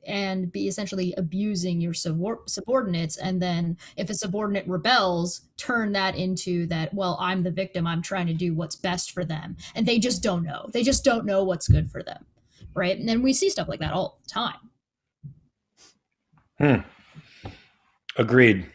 and be essentially abusing your subordinates, and then if a subordinate rebels, turn that into that, well, I'm the victim, I'm trying to do what's best for them, and they just don't know. They just don't know what's good for them, right? And then we see stuff like that all the time. Agreed.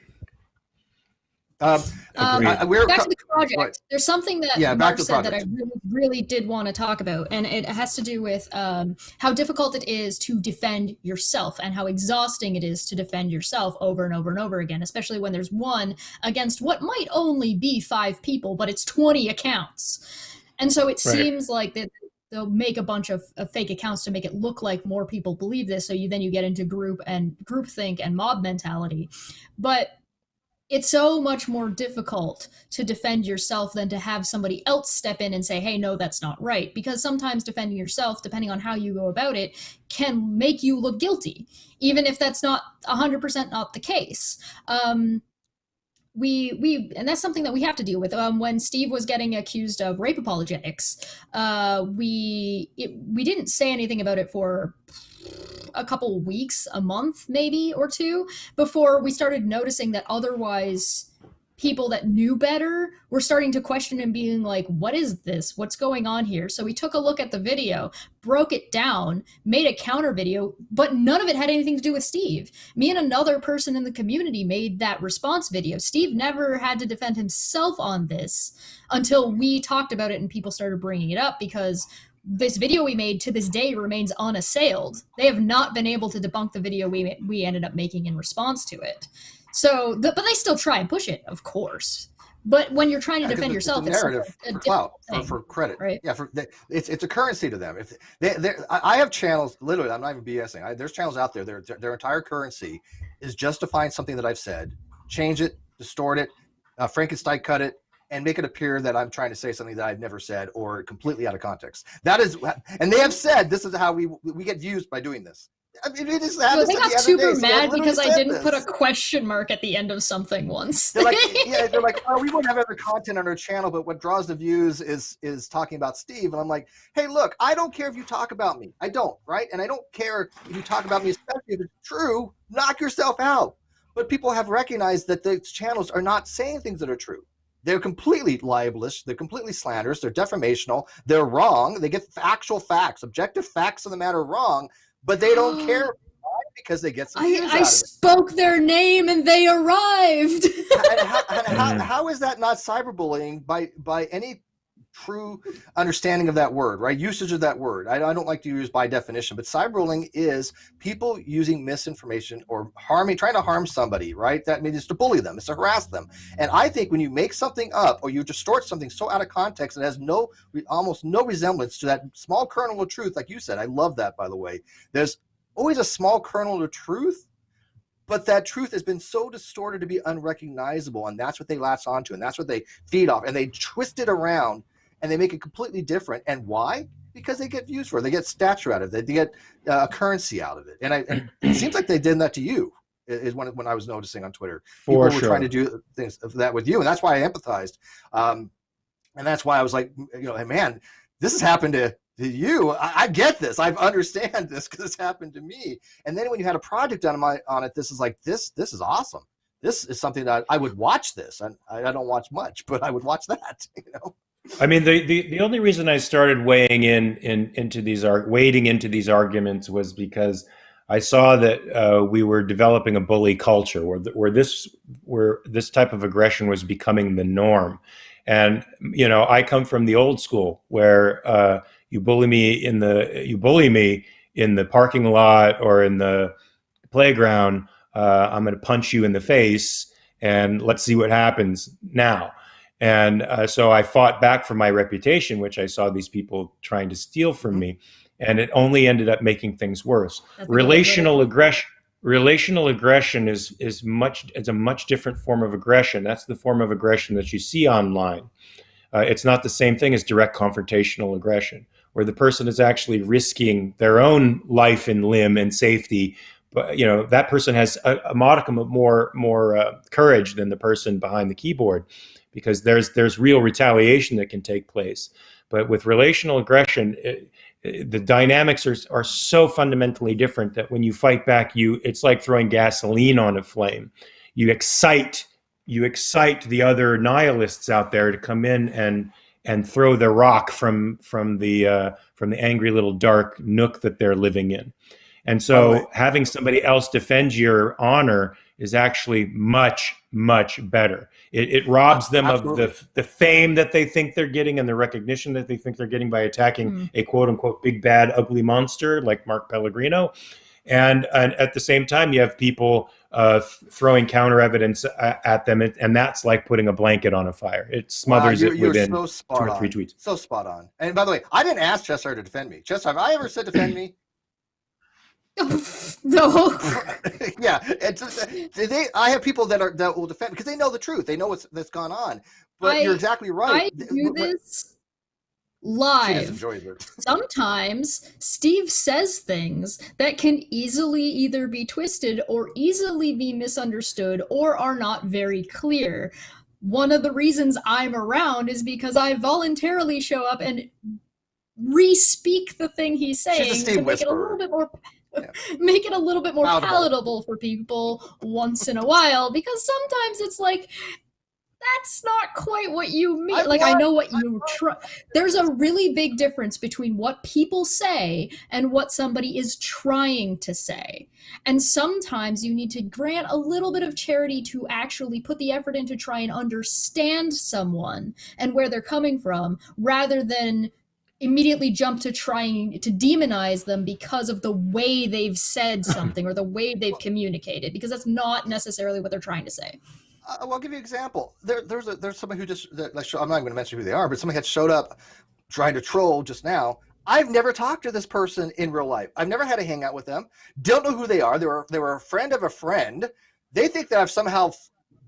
Back to the project. Right. There's something that Mark said that I really did want to talk about, and it has to do with how difficult it is to defend yourself and how exhausting it is to defend yourself over and over and over again, especially when there's one against what might only be 5 people, but it's 20 accounts. And so it seems like that they'll make a bunch of fake accounts to make it look like more people believe this. So you get into groupthink and mob mentality. But it's so much more difficult to defend yourself than to have somebody else step in and say, hey, no, that's not right. Because sometimes defending yourself, depending on how you go about it, can make you look guilty, even if that's not 100% not the case. And that's something that we have to deal with. When Steve was getting accused of rape apologetics, we didn't say anything about it for a couple weeks, a month maybe or 2, before we started noticing that otherwise people that knew better were starting to question and being like, what is this? What's going on here? So we took a look at the video, broke it down, made a counter video, but none of it had anything to do with Steve. Me and another person in the community made that response video. Steve never had to defend himself on this until we talked about it and people started bringing it up, because this video we made to this day remains unassailed. They have not been able to debunk the video we ended up making in response to it. So, but they still try and push it, of course. But when you're trying to defend yourself, it's narrative for clout, for credit, right? Yeah, it's a currency to them. If I have channels, literally, I'm not even BSing. There's channels out there. Their entire currency is justifying something that I've said, change it, distort it, Frankenstein cut it, and make it appear that I'm trying to say something that I've never said or completely out of context. That is, and they have said this is how we get used by doing this. I mean, it is. Well, they got super mad because I didn't put a question mark at the end of something once. They're like, oh, we won't have other content on our channel, but what draws the views is talking about Steve. And I'm like, hey, look, I don't care if you talk about me. I don't, right? And I don't care if you talk about me, especially if it's true. Knock yourself out. But people have recognized that the channels are not saying things that are true. They're completely libelous. They're completely slanderous. They're defamational. They're wrong. They get actual facts, objective facts of the matter wrong, but they don't care because they get some views out of it. I spoke their name and they arrived. How is that not cyberbullying by any true understanding of that word, right? Usage of that word. I don't like to use by definition, but cyberbullying is people using misinformation or trying to harm somebody, right? That means it's to bully them, it's to harass them. And I think when you make something up or you distort something so out of context, it has almost no resemblance to that small kernel of truth, like you said. I love that, by the way. There's always a small kernel of truth, but that truth has been so distorted to be unrecognizable, and that's what they latch onto, and that's what they feed off, and they twist it around and they make it completely different. And why? because they get views for it. They get stature out of it. They get a currency out of it. And it seems like they did that to you, is when I was noticing on Twitter. People were trying to do things of that with you, and that's why I empathized. And that's why I was like, hey, man, this has happened to you. I get this. I understand this because it's happened to me. And then when you had a project on it, this is like, this is awesome. This is something that I would watch this. And I don't watch much, but I would watch that, I mean, the only reason I started wading into these arguments was because I saw that we were developing a bully culture where this type of aggression was becoming the norm. And I come from the old school where you bully me in the parking lot or in the playground. I'm going to punch you in the face, and let's see what happens now. And so I fought back for my reputation, which I saw these people trying to steal from me, and it only ended up making things worse. Relational aggression is a much different form of aggression. That's the form of aggression that you see online. It's not the same thing as direct confrontational aggression, where the person is actually risking their own life and limb and safety. But that person has a modicum of more courage than the person behind the keyboard, because there's real retaliation that can take place. But with relational aggression, the dynamics are so fundamentally different that when you fight back, it's like throwing gasoline on a flame. You excite the other nihilists out there to come in and throw the rock from the angry little dark nook that they're living in. And so having somebody else defend your honor is actually much, much better. It robs them of the fame that they think they're getting and the recognition that they think they're getting by attacking a quote unquote big, bad, ugly monster like Mark Pellegrino. And at the same time, you have people throwing counter evidence at them. And that's like putting a blanket on a fire. It smothers it within 2 or 3 tweets. So spot on. And by the way, I didn't ask Cheshire to defend me. Cheshire, have I ever said defend me? No. Yeah, I have people that will defend because they know the truth. They know that's gone on. But you're exactly right. I do this live. Sometimes Steve says things that can easily either be twisted or easily be misunderstood or are not very clear. One of the reasons I'm around is because I voluntarily show up and re-speak the thing he's saying to make it a little bit more make it a little bit more palatable for people once in a while, because sometimes it's like, that's not quite what you mean. I know what you try. There's a really big difference between what people say and what somebody is trying to say. And sometimes you need to grant a little bit of charity to actually put the effort in to try and understand someone and where they're coming from, rather than immediately jump to trying to demonize them because of the way they've said something or the way they've communicated, because that's not necessarily what they're trying to say. Well, I'll give you an example. There's somebody who just, I'm not even going to mention who they are, but somebody had showed up trying to troll just now. I've never talked to this person in real life. I've never had a hangout with them. Don't know who they are. They were a friend of a friend. They think that I've somehow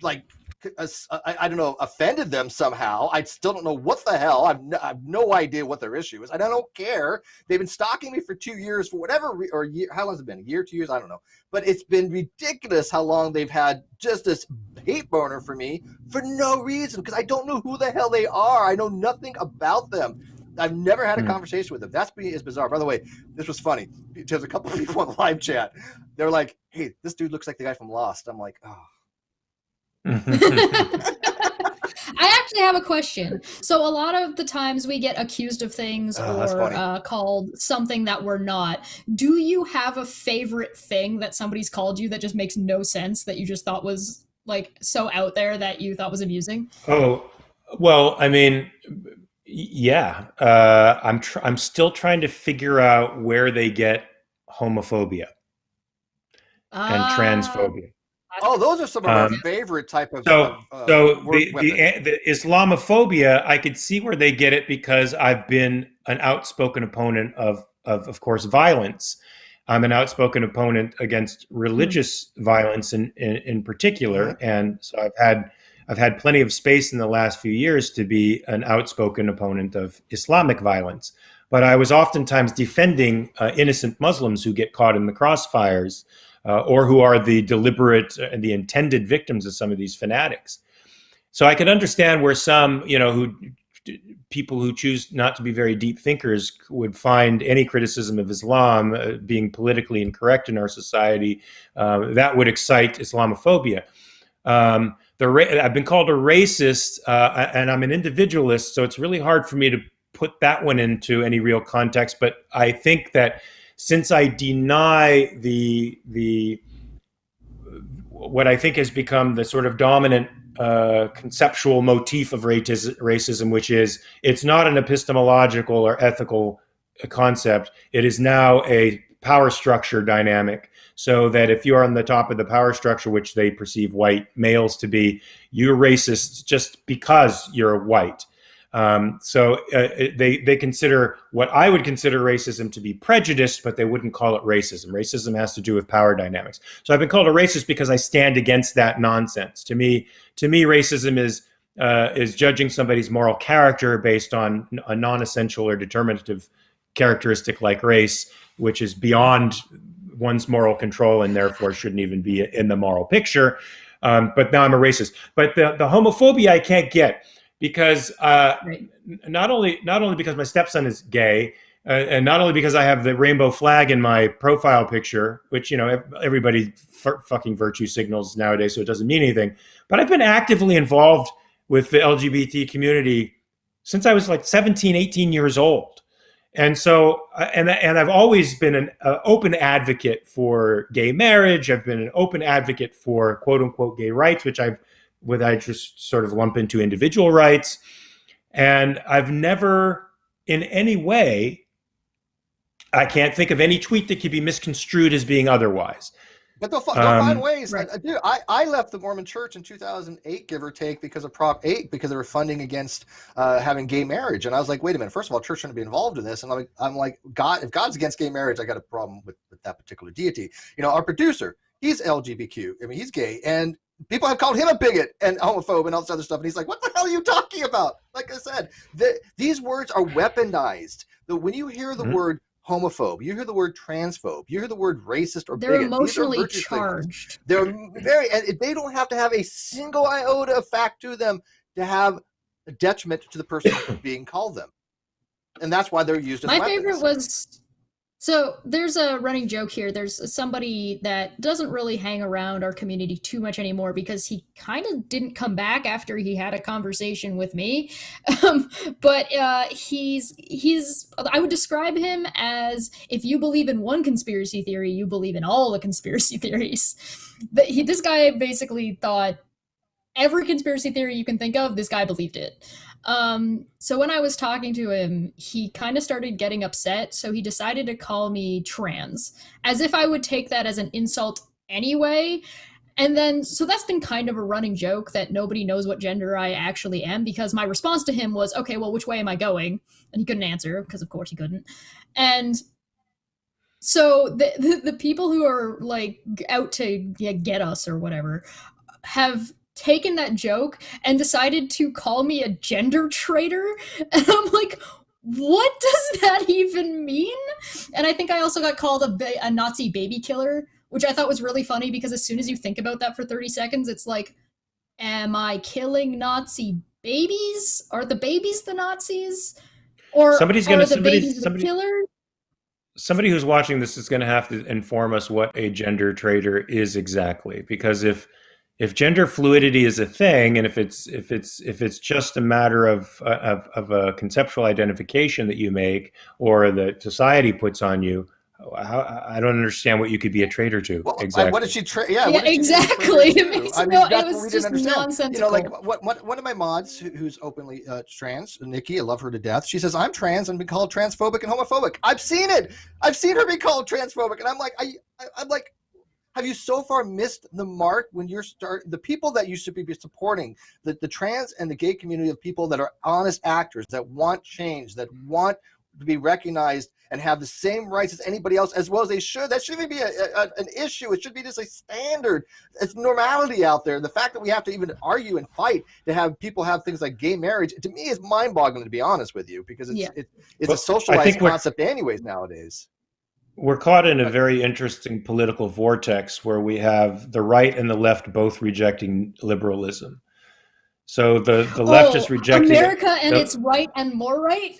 I don't know, offended them somehow. I still don't know what the hell. I've no idea what their issue is. I don't care. They've been stalking me for 2 years for whatever, or year, how long has it been? A year, 2 years? I don't know. But it's been ridiculous how long they've had just this hate burner for me for no reason, because I don't know who the hell they are. I know nothing about them. I've never had a conversation with them. That's bizarre. By the way, this was funny. There's a couple of people in the live chat. They're like, hey, this dude looks like the guy from Lost. I'm like, oh. I actually have a question. So a lot of the times we get accused of things or called something that we're not. Do you have a favorite thing that somebody's called you that just makes no sense, that you just thought was like so out there that you thought was amusing? Oh, well, I mean, yeah. I'm still trying to figure out where they get homophobia and transphobia. Oh, those are some of our favorite type of. So the Islamophobia, I could see where they get it, because I've been an outspoken opponent of course, violence. I'm an outspoken opponent against religious violence in particular, and so I've had plenty of space in the last few years to be an outspoken opponent of Islamic violence. but I was oftentimes defending innocent Muslims who get caught in the crossfires, or who are the deliberate and the intended victims of some of these fanatics. So I could understand where some, people who choose not to be very deep thinkers would find any criticism of Islam being politically incorrect in our society. That would excite Islamophobia. I've been called a racist, and I'm an individualist, so it's really hard for me to put that one into any real context. But I think that since I deny what I think has become the sort of dominant conceptual motif of racism, which is it's not an epistemological or ethical concept. It is now a power structure dynamic. So that if you're on the top of the power structure, which they perceive white males to be, you're racist just because you're white. So they consider what I would consider racism to be prejudice, but they wouldn't call it racism. Racism has to do with power dynamics. So I've been called a racist because I stand against that nonsense. To me, racism is judging somebody's moral character based on a non-essential or determinative characteristic like race, which is beyond one's moral control and therefore shouldn't even be in the moral picture. But now I'm a racist. But the homophobia I can't get. Because Right. not only because my stepson is gay, and not only because I have the rainbow flag in my profile picture, which everybody fucking virtue signals nowadays, so it doesn't mean anything. But I've been actively involved with the LGBT community since I was like 17, 18 years old, and so and I've always been an open advocate for gay marriage. I've been an open advocate for quote unquote gay rights, which I just sort of lump into individual rights. And I've never in any way, I can't think of any tweet that could be misconstrued as being otherwise. But they'll find ways. Right. Dude, I left the Mormon Church in 2008, give or take, because of Prop 8, because they were funding against having gay marriage. And I was like, wait a minute, first of all, church shouldn't be involved in this. And I'm like, God, if God's against gay marriage, I got a problem with that particular deity. Our producer, he's LGBTQ. I mean, he's gay. And people have called him a bigot and homophobe and all this other stuff. And he's like, what the hell are you talking about? Like I said, these words are weaponized. When you hear the word homophobe, you hear the word transphobe, you hear the word racist or They're bigot. emotionally charged. They're and they don't have to have a single iota of fact to them to have a detriment to the person being called them. And that's why they're used as My weapons. favorite was... So there's a running joke here. There's somebody that doesn't really hang around our community too much anymore because he kind of didn't come back after he had a conversation with me. But he's I would describe him as, if you believe in one conspiracy theory, you believe in all the conspiracy theories. But this guy basically thought every conspiracy theory you can think of, this guy believed it. So when I was talking to him, he kind of started getting upset. So he decided to call me trans, as if I would take that as an insult anyway. And then, so that's been kind of a running joke that nobody knows what gender I actually am, because my response to him was, okay, well, which way am I going? And he couldn't answer, because of course he couldn't. And so the people who are like out to get us or whatever have taken that joke and decided to call me a gender traitor. And I'm like, what does that even mean? And I think I also got called a Nazi baby killer, which I thought was really funny, because as soon as you think about that for 30 seconds, it's like, am I killing Nazi babies? Are the babies the Nazis? Or are the babies the killers? Somebody who's watching this is going to have to inform us what a gender traitor is exactly, because if gender fluidity is a thing, and if it's just a matter of a conceptual identification that you make or that society puts on you, I don't understand what you could be a traitor to. Well, exactly. What did she exactly. It makes it was just nonsensical. Like one of my mods who's openly trans, Nikki, I love her to death. She says, I'm trans and been called transphobic and homophobic. I've seen it. I've seen her be called transphobic, and I'm like, I'm like, have you so far missed the mark when you're the people that you should be supporting, the trans and the gay community of people that are honest actors, that want change, that want to be recognized and have the same rights as anybody else, as well as they should. That shouldn't be an issue. It should be just a standard. It's normality out there. The fact that we have to even argue and fight to have people have things like gay marriage, to me, is mind-boggling, to be honest with you, because it's a socialized concept anyways nowadays. We're caught in a very interesting political vortex where we have the right and the left both rejecting liberalism. So the left is rejecting America and its right and more right.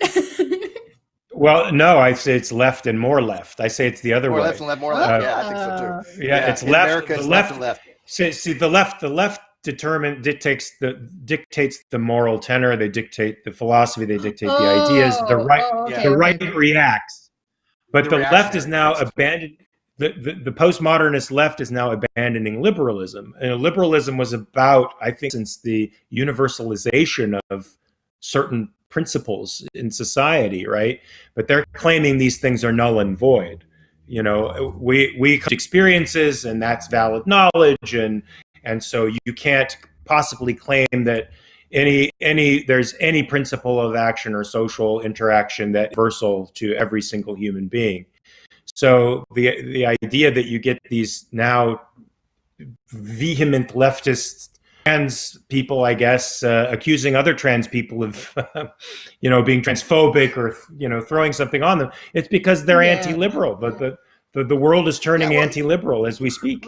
Well, no, I say it's left and more left. I say it's the other way. Left and left, more left. Yeah, I think so too. Yeah, it's left. America, it's left and left. See, the left dictates the moral tenor. They dictate the philosophy. They dictate the ideas. The right reacts, but the left is now abandoned. The postmodernist left is now abandoning liberalism, and liberalism was about, I think, since the universalization of certain principles in society, right? But they're claiming these things are null and void. You know, we experiences, and that's valid knowledge, and so you can't possibly claim that there's any principle of action or social interaction that's universal to every single human being. So the idea that you get these now vehement leftist trans people, I guess, accusing other trans people of, being transphobic or, throwing something on them, it's because they're anti-liberal. But the world is turning anti-liberal as we speak.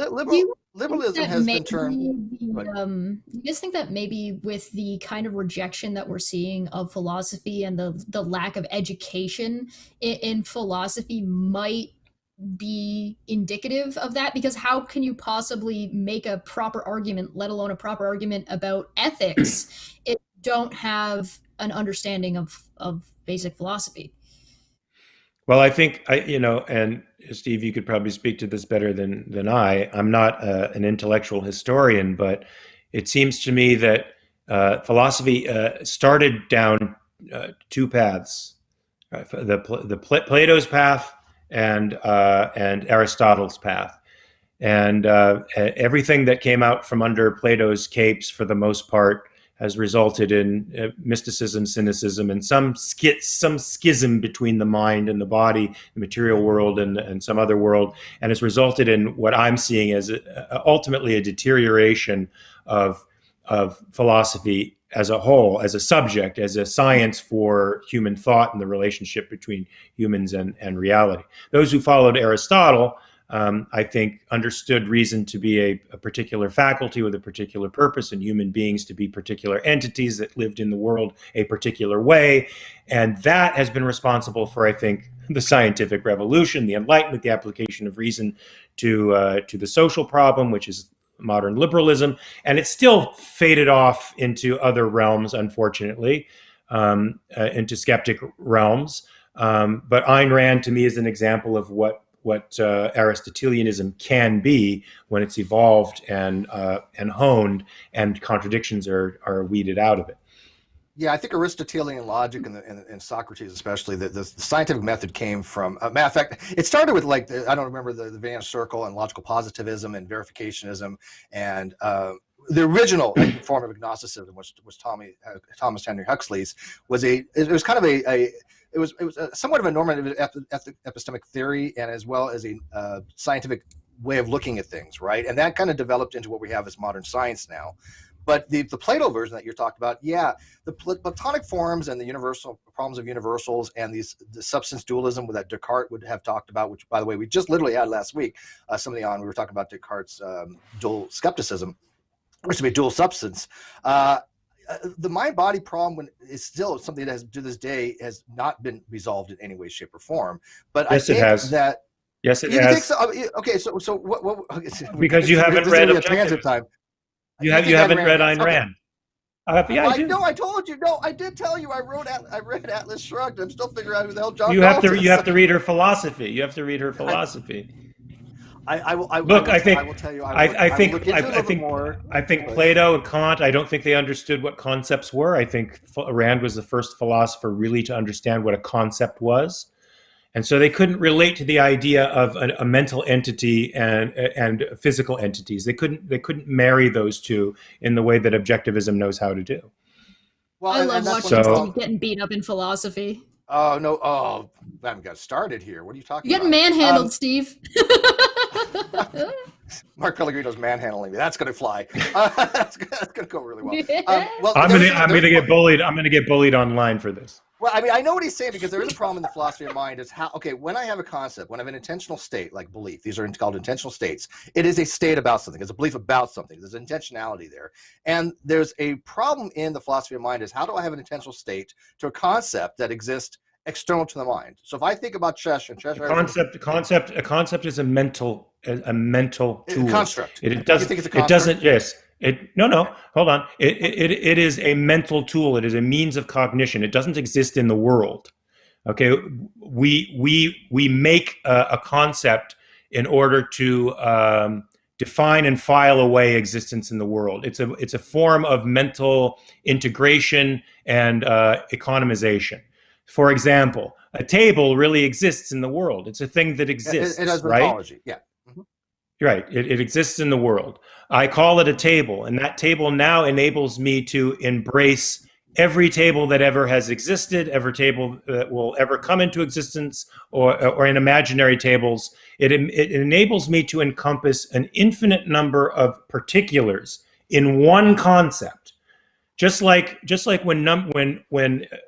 Liberalism has been turned. You guys think that maybe with the kind of rejection that we're seeing of philosophy and the lack of education in philosophy might be indicative of that? Because how can you possibly make a proper argument, let alone a proper argument about ethics, if you don't have an understanding of basic philosophy? Well, I think and Steve, you could probably speak to this better than I. I'm not an intellectual historian, but it seems to me that philosophy started down two paths: the Plato's path and Aristotle's path, and everything that came out from under Plato's capes, for the most part, has resulted in mysticism, cynicism, and some schism between the mind and the body, the material world and some other world, and has resulted in what I'm seeing as ultimately a deterioration of philosophy as a whole, as a subject, as a science for human thought and the relationship between humans and reality. Those who followed Aristotle, I think, understood reason to be a particular faculty with a particular purpose, and human beings to be particular entities that lived in the world a particular way. And that has been responsible for, I think, the scientific revolution, the Enlightenment, the application of reason to the social problem, which is modern liberalism. And it's still faded off into other realms, unfortunately, into skeptic realms. But Ayn Rand, to me, is an example of what Aristotelianism can be when it's evolved and honed, and contradictions are weeded out of it. Yeah, I think Aristotelian logic and Socrates, especially, the scientific method came from. Matter of fact, it started with I don't remember the Van Circle and logical positivism and verificationism, and the original form of agnosticism, which was Thomas Henry Huxley's, it was somewhat of a normative epistemic theory, and as well as a scientific way of looking at things, right? And that kind of developed into what we have as modern science now. But the Plato version that you're talking about, the Platonic forms and the universal problems of universals and the substance dualism that Descartes would have talked about, which, by the way, we just literally had last week, we were talking about Descartes' dual skepticism, or to be dual substance. The mind-body problem is still something that has, to this day, has not been resolved in any way, shape, or form. But yes, I think it has. that yes, it has. So? Okay, so what? Because you haven't read Objective. You haven't read Ayn Rand. Yeah, I do. No, I told you. No, I did tell you. I read Atlas Shrugged. I'm still figuring out who the hell John. You have to read her philosophy. You have to read her philosophy. I will tell you. I think Plato and Kant, I don't think they understood what concepts were. I think Rand was the first philosopher really to understand what a concept was. And so they couldn't relate to the idea of a mental entity and physical entities. They couldn't marry those two in the way that objectivism knows how to do. Well, I love watching Steve getting beat up in philosophy. Oh no! Oh, I haven't got started here. What are you talking You're about? getting manhandled, Steve. Mark Pellegrino's manhandling me. That's going to fly. That's going to go really well. Well, I'm gonna get bullied. I'm gonna get bullied online for this. Well, I mean, I know what he's saying, because there is a problem in the philosophy of mind is how, okay, when I have a concept, when I have an intentional state, like belief, these are called intentional states. It is a state about something. It's a belief about something. There's intentionality there. And there's a problem in the philosophy of mind is, how do I have an intentional state to a concept that exists external to the mind? So if I think about Cheshire, A concept is a mental tool. Construct. It doesn't. You think it's a construct? It doesn't. Yes. No. Hold on. It is a mental tool. It is a means of cognition. It doesn't exist in the world. Okay. We make a concept in order to define and file away existence in the world. It's a form of mental integration and economization. For example, a table really exists in the world. It's a thing that exists. It has right? mythology. Yeah. Right. It exists in the world. I call it a table, and that table now enables me to embrace every table that ever has existed, every table that will ever come into existence, or in imaginary tables. It enables me to encompass an infinite number of particulars in one concept. Just like when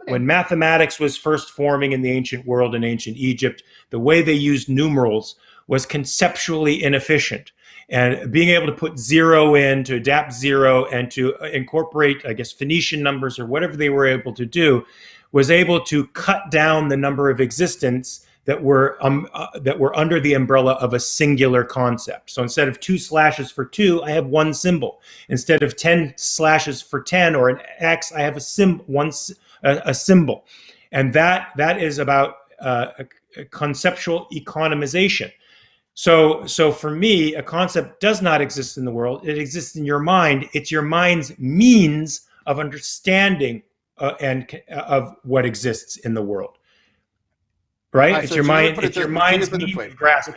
mathematics was first forming in the ancient world, in ancient Egypt, the way they used numerals was conceptually inefficient. And being able to put zero in, to adapt zero, and to incorporate, I guess, Phoenician numbers or whatever they were able to do, was able to cut down the number of existence that were under the umbrella of a singular concept. So instead of 2 slashes for 2, I have one symbol. Instead of 10 slashes for 10 or an X, I have a symbol. And that is about a conceptual economization. So for me, a concept does not exist in the world. It exists in your mind. It's your mind's means of understanding of what exists in the world. Right? It's your mind. It's your mind's means of grasping.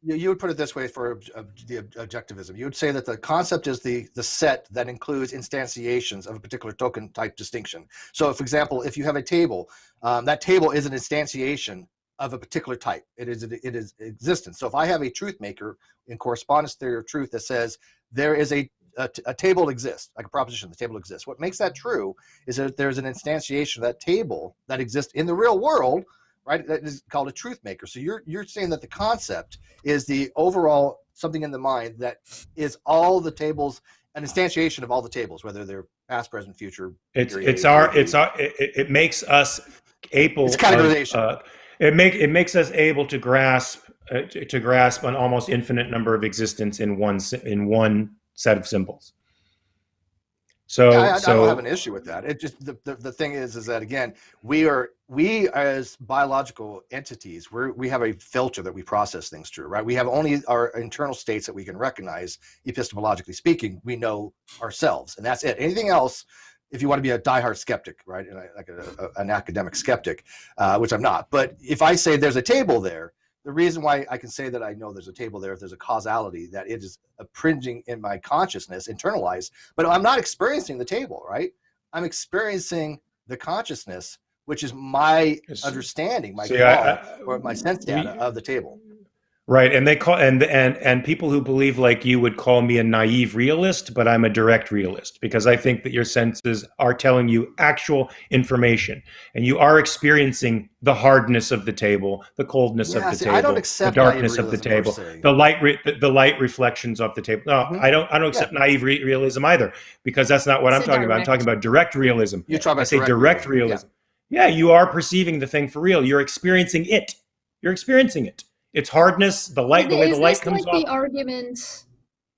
You would put it this way for the objectivism. You would say that the concept is the set that includes instantiations of a particular token type distinction. So, for example, if you have a table, that table is an instantiation of a particular type. It is existence. So if I have a truth maker in correspondence theory of truth that says there is a table exists, like a proposition, the table exists. What makes that true is that there's an instantiation of that table that exists in the real world, right? That is called a truth maker. So you're saying that the concept is the overall something in the mind that is all the tables, an instantiation of all the tables, whether they're past, present, future. It makes us able. It's categorization. It makes us able to grasp an almost infinite number of existence in one set of symbols. So yeah, I don't have an issue with that. It just the thing is that, again, we as biological entities, we have a filter that we process things through, right? We have only our internal states that we can recognize. Epistemologically speaking, we know ourselves, and that's it. Anything else, if you want to be a diehard skeptic, right, and like an academic skeptic, which I'm not, but if I say there's a table there, the reason why I can say that I know there's a table there, if there's a causality, that it is impringing in my consciousness, internalized, but I'm not experiencing the table, right? I'm experiencing the consciousness, which is my understanding, or my sense data of the table. Right, and they call and people who believe like you would call me a naive realist, but I'm a direct realist, because I think that your senses are telling you actual information, and you are experiencing the hardness of the table, the coldness of the table, I don't accept the darkness of the table, the light reflections of the table. No, I don't accept naive realism either, because that's not what I'm talking about. I'm talking about direct realism. I say direct realism. Yeah, you are perceiving the thing for real. You're experiencing it. You're experiencing it. Its hardness, the light, the way the light comes off.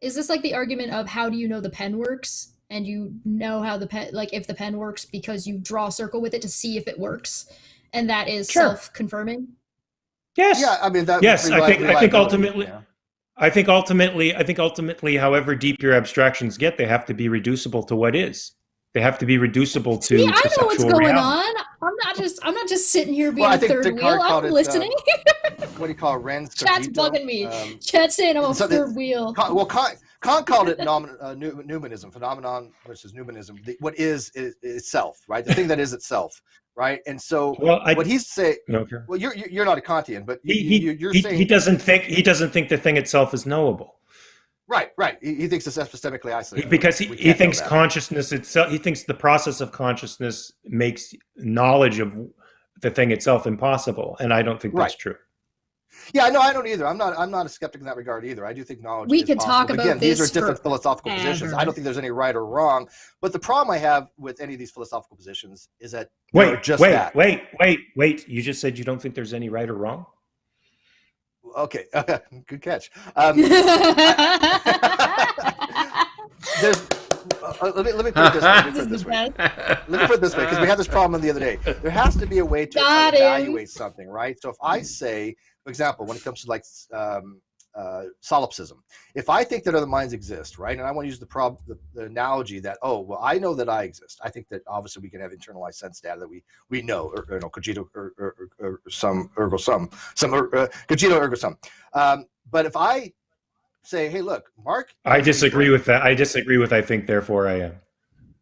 Is this like the argument of how do you know the pen works? And you know how the pen, like if the pen works because you draw a circle with it to see if it works, and that is self-confirming? Yes. Yeah, I mean that. Yes, I think ultimately. Yeah. I think ultimately, however deep your abstractions get, they have to be reducible to what is. They have to be reducible to. See, I know what's going on. I'm not just sitting here being a third wheel. I'm listening. What do you call Ren's? Chat's bugging me. Chat's saying I'm a third wheel. Kant called it Newmanism, phenomenon versus Newmanism. What is itself, right? The thing that is itself. right? And so well, what he's saying, okay. well, you're not a Kantian, but you're saying he doesn't think the thing itself is knowable. Right. He thinks it's epistemically isolated Because he thinks consciousness itself. He thinks the process of consciousness makes knowledge of the thing itself impossible, and I don't think that's true. Yeah, no, I don't either. I'm not a skeptic in that regard either. I do think knowledge we is could possible. talk about Again, this these are different philosophical positions. I don't think there's any right or wrong. But the problem I have with any of these philosophical positions is that wait. You just said you don't think there's any right or wrong? Okay, good catch. Let me put it this way. Let me put it this way, because we had this problem the other day. There has to be a way to evaluate something, right? So if I say, for example, when it comes to like solipsism, if I think that other minds exist, right, and I want to use the analogy that, oh, well, I know that I exist. I think that obviously we can have internalized sense data that we know, or cogito or sum ergo sum, cogito ergo sum. But if I say, hey, look, Mark, I disagree with that. I disagree with I think, therefore I am.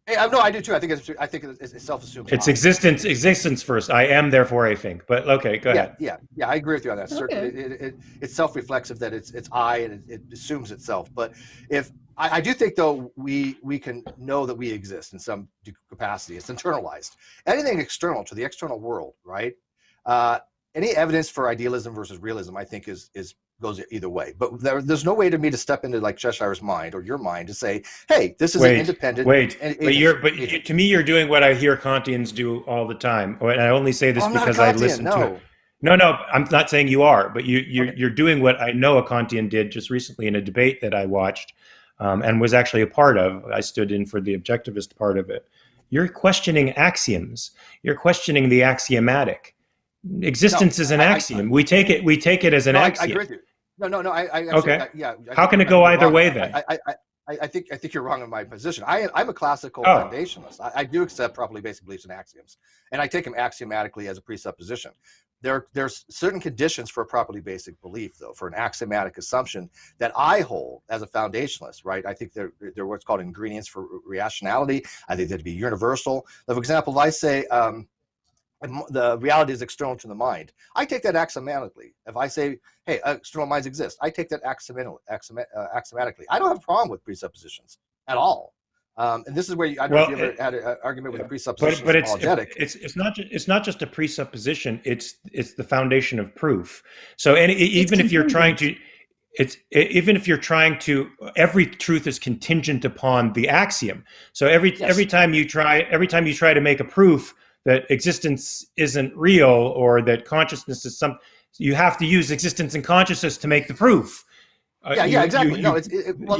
Hey, no, I do too. I think it's self-assumed. It's existence first. I am, therefore I think. But okay, go ahead. Yeah. I agree with you on that. Okay. It's self-reflexive that it's I and it assumes itself. But if I do think though we can know that we exist in some capacity. It's internalized. Anything external to the external world, right? Any evidence for idealism versus realism, I think, is goes either way. But there's no way to me to step into like Cheshire's mind or your mind to say, hey, this is an independent. To me, you're doing what I hear Kantians do all the time. And I only say this because I listen to it. No, I'm not saying you are, but you're doing what I know a Kantian did just recently in a debate that I watched and was actually a part of. I stood in for the objectivist part of it. You're questioning axioms. You're questioning the axiomatic. Existence is an axiom. We take it as an axiom. I agree with you. No. Okay. How can it go either way then? I think you're wrong in my position. I'm a classical foundationalist. I do accept properly basic beliefs and axioms, and I take them axiomatically as a presupposition. There's certain conditions for a properly basic belief, though, for an axiomatic assumption that I hold as a foundationalist, right? I think they're what's called ingredients for rationality. I think they'd be universal. So, for example, if I say the reality is external to the mind, I take that axiomatically. If I say, hey, external minds exist, I take that axiomatically. I don't have a problem with presuppositions at all. And this is where I don't know if you ever had an argument with a presupposition apologetic. It's not just a presupposition. It's the foundation of proof. So even if you're trying to, every truth is contingent upon the axiom. So every time you try to make a proof that existence isn't real or that consciousness is you have to use existence and consciousness to make the proof. Exactly.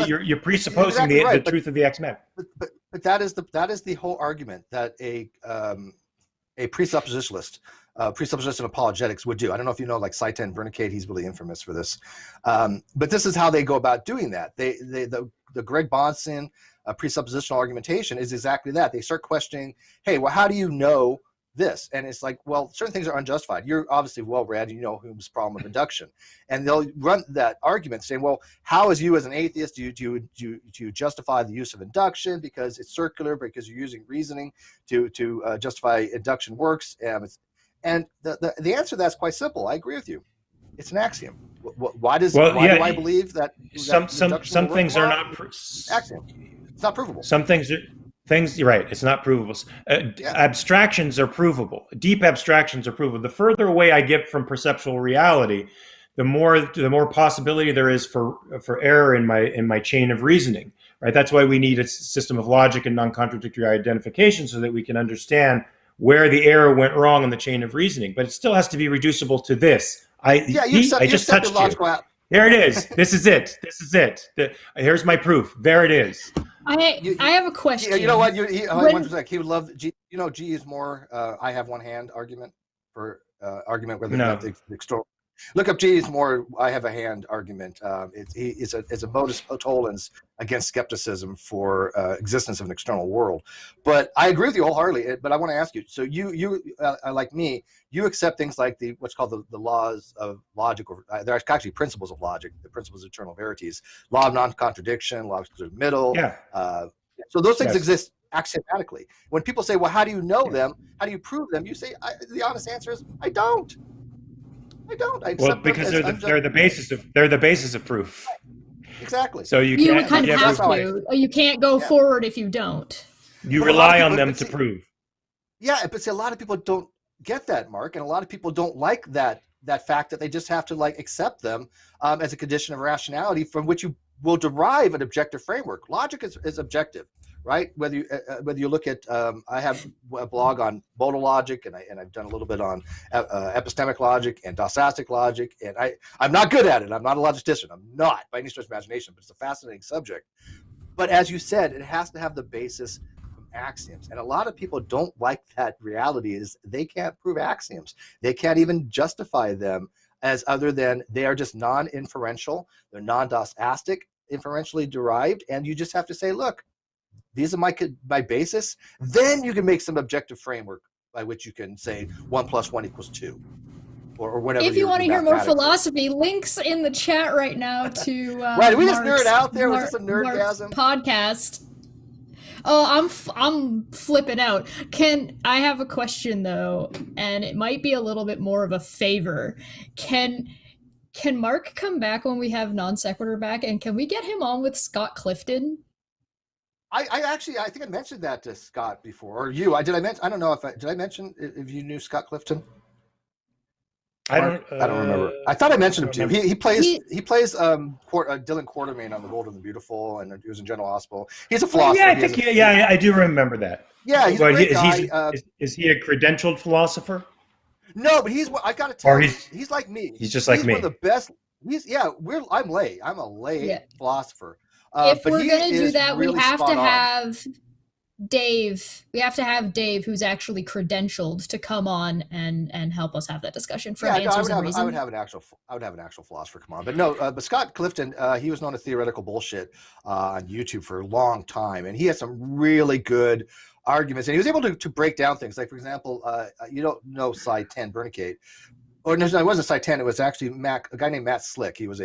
You're presupposing the truth of the axiomatic. But that is the whole argument that a presuppositionalist, presupposition apologetics would do. I don't know if you know, like Seitan Bernanke, he's really infamous for this. But this is how they go about doing that. The Greg Bahnsen presuppositional argumentation is exactly that. They start questioning, hey, well, how do you know this? And it's like, well, certain things are unjustified. You're obviously well-read, you know Hume's problem of induction. And they'll run that argument saying, well, how is you as an atheist, do you justify the use of induction because it's circular, because you're using reasoning to justify induction works? And the answer to that's quite simple. I agree with you. It's an axiom. Why do I believe that some things are not axiom? It's not provable. Some things you're right. It's not provable. Abstractions are provable. Deep abstractions are provable. The further away I get from perceptual reality, the more possibility there is for error in my chain of reasoning. Right. That's why we need a system of logic and non-contradictory identification so that we can understand where the error went wrong in the chain of reasoning. But it still has to be reducible to this. I just touched you. There it is. This is it. Here's my proof. There it is. I have a question. You know what? He would love G. You know, G is more. I have one hand argument for argument whether the external. Look up G is more. I have a hand argument. It's a modus tollens against skepticism for existence of an external world. But I agree with you wholeheartedly. But I want to ask you. So you like me, you accept things like what's called the laws of logic, or they're actually principles of logic, the principles of eternal verities, law of non-contradiction, law of the middle. So those things Yes. exist axiomatically. When people say, well, how do you know them? How do you prove them? You say, the honest answer is, I don't. I accept Well, them because as they're the basis of proof. Exactly. So You can't, kind of have that's how to. You can't go forward if you don't. You But a lot of rely on people- them but to see- prove. Yeah, but see, a lot of people don't get that, Mark, and a lot of people don't like that fact that they just have to like accept them as a condition of rationality from which you will derive an objective framework. Logic is objective, right? Whether you look at, I have a blog on modal logic, and I've done a little bit on epistemic logic and dosastic logic, and I'm not good at it. I'm not a logistician. I'm not by any stretch of imagination, but it's a fascinating subject. But as you said, it has to have the basis from axioms, and a lot of people don't like that reality is they can't prove axioms. They can't even justify them as other than they are just non-inferential. They're non-dosastic, inferentially derived, and you just have to say, look, these are my basis. Then you can make some objective framework by which you can say 1 + 1 = 2. Or whatever. If you want to hear more philosophy, links in the chat right now to right, did we just nerd out there? Was this a Mark's nerdgasm? Podcast. Oh, I'm flipping out. I have a question though, and it might be a little bit more of a favor. Can Mark come back when we have Non Sequitur back, and can we get him on with Scott Clifton? I think I mentioned that to Scott before, or you. I don't know did I mention if you knew Scott Clifton? I don't remember. I thought I mentioned him to you. He plays Dylan Quartermain on The Bold and the Beautiful, and he was in General Hospital. He's a philosopher. I do remember that. Yeah, he's a great guy. Is he a credentialed philosopher? No, but I got to tell you, he's like me. He's just like me. He's one of the best. I'm lay. I'm a lay philosopher. If we're gonna do that, we have to have Dave. We have to have Dave, who's actually credentialed, to come on and help us have that discussion for answers and reason. I would have an actual philosopher come on, but no. But Scott Clifton, he was known as Theoretical Bullshit on YouTube for a long time, and he had some really good arguments, and he was able to break down things. Like, for example, you don't know Psi 10 Bernicate. Or no, it wasn't Psi 10. It was actually a guy named Matt Slick. He was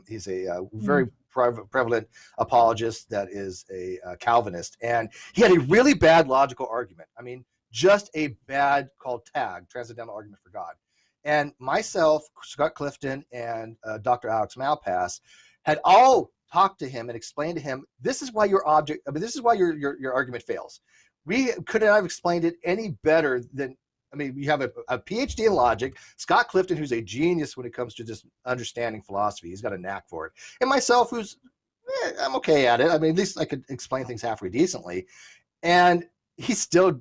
he's a very prevalent apologist that is a Calvinist, and he had a really bad logical argument. I mean, just a bad called TAG, Transcendental Argument for God. And myself, Scott Clifton, and Dr. Alex Malpass had all talked to him and explained to him, this is why your argument fails. We couldn't have explained it any better than. I mean, you have a PhD in logic, Scott Clifton, who's a genius when it comes to just understanding philosophy. He's got a knack for it. And myself, who's, I'm okay at it. I mean, at least I could explain things halfway decently. And he's still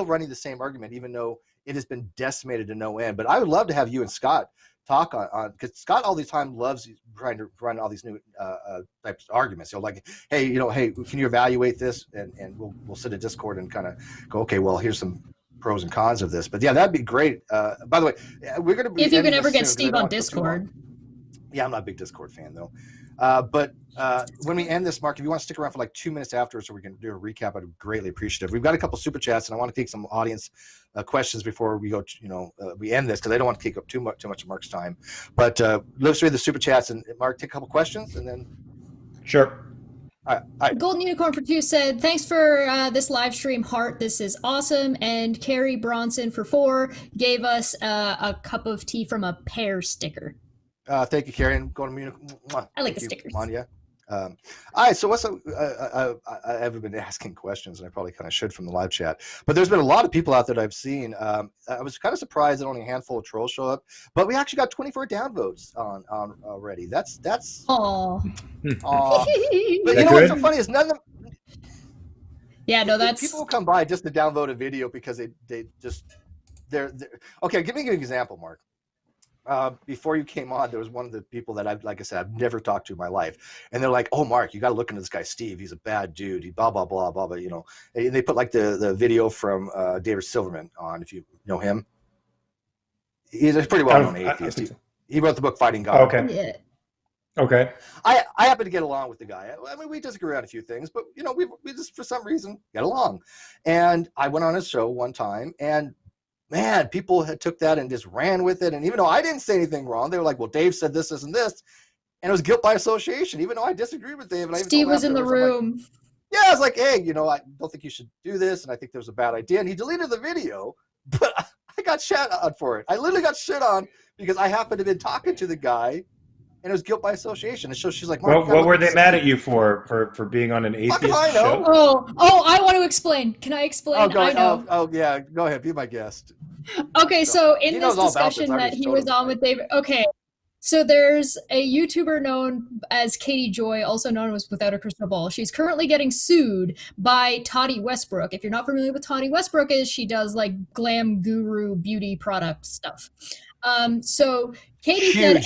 running the same argument, even though it has been decimated to no end. But I would love to have you and Scott talk on because Scott all the time loves trying to run all these new types of arguments. Like, hey, can you evaluate this? And we'll sit at Discord and kind of go, okay, well, here's some pros and cons of this. But yeah, that'd be great. By the way, we're going to be, if you can ever get Steve on Discord. Yeah, I'm not a big Discord fan though. But when we end this, Mark, if you want to stick around for like 2 minutes afterwards so we can do a recap, I'd be greatly appreciative. We've got a couple super chats, and I want to take some audience questions before we go we end this, because I don't want to take up too much of Mark's time. But let's read the super chats, and Mark, take a couple questions, and then sure. All right. Golden Unicorn for 2 said, thanks for this live stream, Heart. This is awesome. And Carrie Bronson for 4 gave us a cup of tea from a pear sticker. Thank you, Carrie. And Golden Unicorn. I like the stickers. Manya. All right, so what's I haven't been asking questions, and I probably kind of should from the live chat, but there's been a lot of people out that I've seen. I was kind of surprised that only a handful of trolls show up, but we actually got 24 downvotes on already. That's Aww. But you know what's so funny is none of them. Yeah, no, that's people will come by just to downvote a video because they're okay. Give me an example, Mark. Before you came on, there was one of the people that I've never talked to in my life, and they're like, "Oh, Mark, you got to look into this guy, Steve. He's a bad dude. He blah blah blah blah blah." And they put like the video from David Silverman on, if you know him. He's a pretty well known atheist. He wrote the book Fighting God. Okay. Yeah. Okay. I happen to get along with the guy. I mean, we disagree on a few things, but we just for some reason get along. And I went on his show one time, and man, people had took that and just ran with it. And even though I didn't say anything wrong, they were like, well, Dave said this, this, and this. And it was guilt by association, even though I disagreed with Dave. And Steve was in the room. Yeah, I was like, hey, you know, I don't think you should do this, and I think there's a bad idea. And he deleted the video, but I got shit on for it. I literally got shit on because I happened to have been talking to the guy, and it was guilt by association. And so she's like, Mark, what were they mad at you for being on an atheist show? Oh, I want to explain. Can I explain? I know. Oh, yeah. Go ahead. Be my guest. Okay, so in this discussion that he was on with David, okay, so there's a YouTuber known as Katie Joy, also known as Without a Crystal Ball. She's currently getting sued by Toddy Westbrook. If you're not familiar with Toddy Westbrook is, she does like glam guru beauty product stuff. So Katie said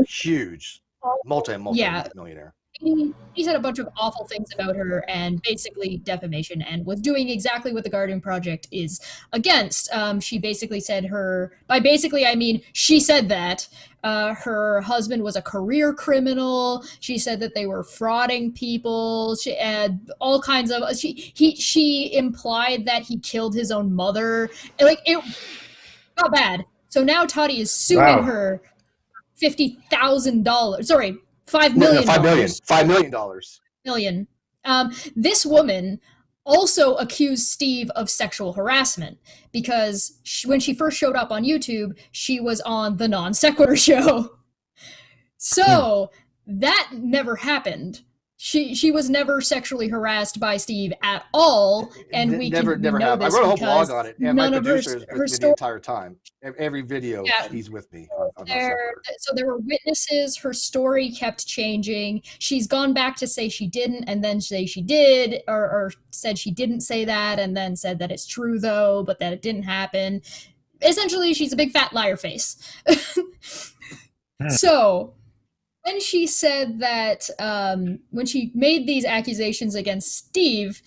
huge, multi-millionaire. He said a bunch of awful things about her and basically defamation, and was doing exactly what the Guardian Project is against. She basically said I mean she said that her husband was a career criminal. She said that they were frauding people. She had all kinds of. She implied that he killed his own mother. Like, it got bad. So now Toddy is suing her $50,000. Sorry. $5 million. $5 million. This woman also accused Steve of sexual harassment because when she first showed up on YouTube, she was on the Non Sequitur show. So that never happened. She was never sexually harassed by Steve at all, and we never happened. I wrote a whole blog on it, and my producer has been the entire time. Every video, he's with me. So there were witnesses. Her story kept changing. She's gone back to say she didn't, and then say she did, or said she didn't say that, and then said that it's true though, but that it didn't happen. Essentially, she's a big fat liar face. So when she said that, when she made these accusations against Steve,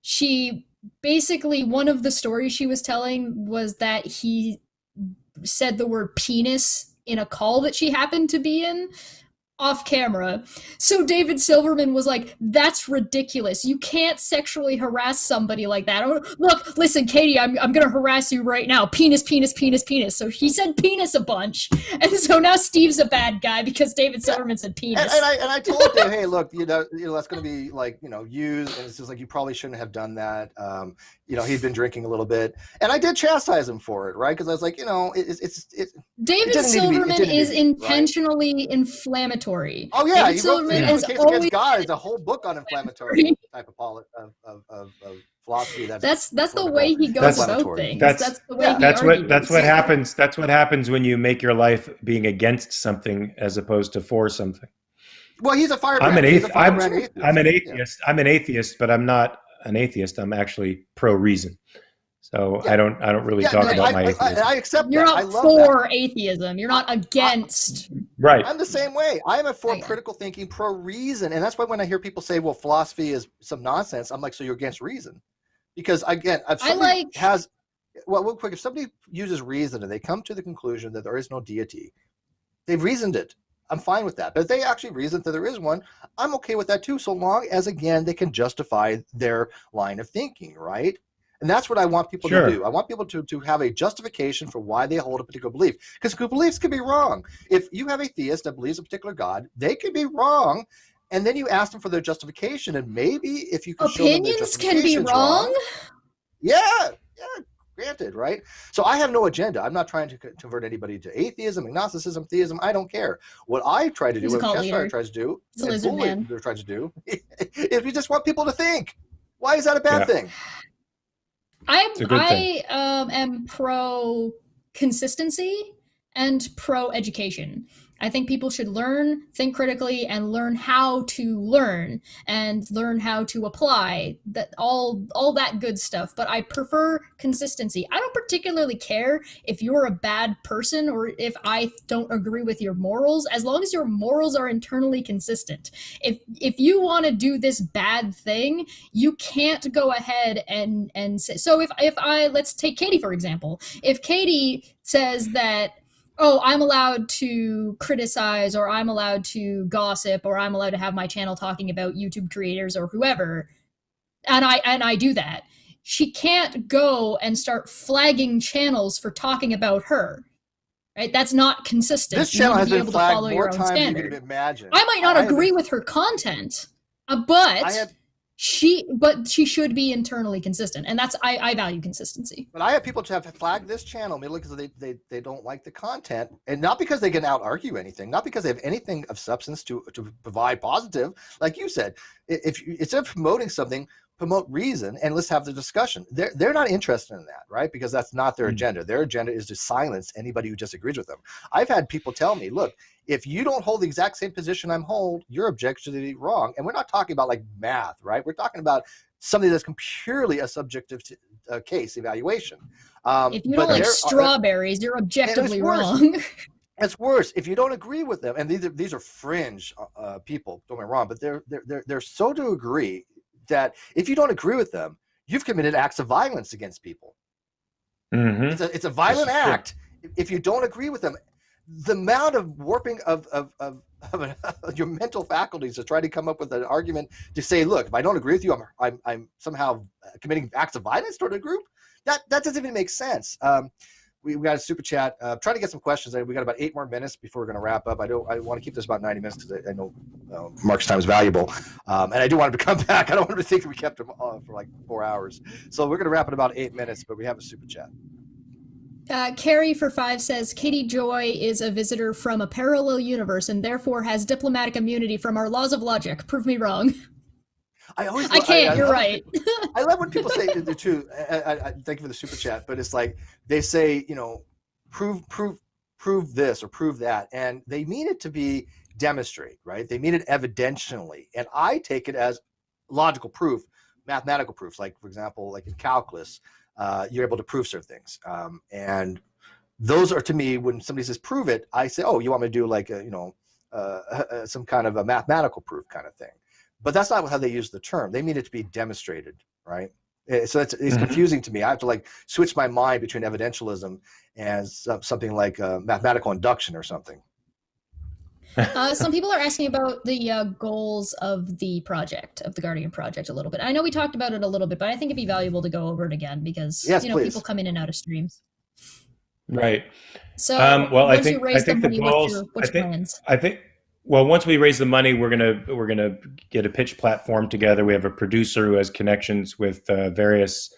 she basically, one of the stories she was telling was that he said the word penis in a call that she happened to be in off camera. So David Silverman was like, that's ridiculous. You can't sexually harass somebody like that. Look, listen, Katie, I'm going to harass you right now. Penis, penis, penis, penis. So he said penis a bunch. And so now Steve's a bad guy because David Silverman said penis. And I told him, hey, look, you know, that's going to be like, you know, used. And it's just like, you probably shouldn't have done that. You know, he'd been drinking a little bit, and I did chastise him for it, right? Because I was like, you know, David Silverman is intentionally inflammatory. Oh yeah, he wrote Case Against God. It's a whole book on inflammatory type of philosophy. That's the way he goes about things. That's the way. That's what happens. That's what happens when you make your life being against something as opposed to for something. Well, he's a firebrand. I'm an atheist. I'm an atheist, but I'm not an atheist. I'm actually pro-reason. So I don't really talk about my atheism. I accept You're not for atheism. You're not against. Right. I'm the same way. I am for critical thinking, pro-reason. And that's why when I hear people say, well, philosophy is some nonsense, I'm like, so you're against reason? Because again, if somebody if somebody uses reason and they come to the conclusion that there is no deity, they've reasoned it. I'm fine with that. But if they actually reason that there is one, I'm okay with that too, so long as, again, they can justify their line of thinking, right? And that's what I want people to do. I want people to have a justification for why they hold a particular belief. Because beliefs can be wrong. If you have a theist that believes a particular God, they can be wrong. And then you ask them for their justification. And maybe if you can show them their justification, opinions can be wrong? Yeah, granted, right? So I have no agenda. I'm not trying to convert anybody to atheism, agnosticism, theism. I don't care. What I try to do, what Cheshire tries to do, tries to do, is we just want people to think. Why is that a bad thing? I am pro consistency and pro education. I think people should learn, think critically, and learn how to learn and learn how to apply that all that good stuff. But I prefer consistency. I don't particularly care if you're a bad person or if I don't agree with your morals, as long as your morals are internally consistent. If you want to do this bad thing, you can't go ahead and say. So if I let's take Katie for example. If Katie says that, oh, I'm allowed to criticize, or I'm allowed to gossip, or I'm allowed to have my channel talking about YouTube creators or whoever, and I do that, she can't go and start flagging channels for talking about her. Right? That's not consistent. This channel has been flagged more times than you can imagine. I might not agree with her content, but But she should be internally consistent, and that's I value consistency. But I have people to have flagged this channel mainly because they don't like the content, and not because they can out argue anything, not because they have anything of substance to provide positive. Like you said, if instead of promoting something, promote reason and let's have the discussion. They're not interested in that, right? Because that's not their agenda. Their agenda is to silence anybody who disagrees with them. I've had people tell me, look, if you don't hold the exact same position I'm hold, you're objectively wrong. And we're not talking about like math, right? We're talking about something that's purely a subjective case evaluation. If you don't like strawberries, you're objectively wrong. It's worse if you don't agree with them. And these are fringe people. Don't get me wrong, but they're so to agree that if you don't agree with them, you've committed acts of violence against people. Mm-hmm. It's a violent act if you don't agree with them. The amount of warping of your mental faculties to try to come up with an argument to say, look, if I don't agree with you, I'm somehow committing acts of violence toward a group. That doesn't even make sense. We got a super chat. Trying to get some questions. We got about 8 more minutes before we're going to wrap up. I want to keep this about 90 minutes because I know Mark's time is valuable, and I do want him to come back. I don't want him to think we kept him for like 4 hours. So we're going to wrap in about 8 minutes, but we have a super chat. Carrie for 5 says Katie Joy is a visitor from a parallel universe and therefore has diplomatic immunity from our laws of logic. Prove me wrong. I can't. You're right. I love when people say the truth. I thank you for the super chat, but it's like they say, prove this or prove that, and they mean it to be demonstrate, right? They mean it evidentially, and I take it as logical proof, mathematical proofs. Like for example, like in calculus, you're able to prove certain things, and those are to me when somebody says prove it, I say, oh, you want me to do like some kind of a mathematical proof kind of thing. But that's not how they use the term. They mean it to be demonstrated, right? So it's confusing to me. I have to like switch my mind between evidentialism and something like mathematical induction or something. Some people are asking about the goals of the project, of the Guardian project a little bit. I know we talked about it a little bit, but I think it'd be valuable to go over it again because people come in and out of streams. Right. So I think the goals. What's your plans? Well, once we raise the money, we're gonna get a pitch platform together. We have a producer who has connections with various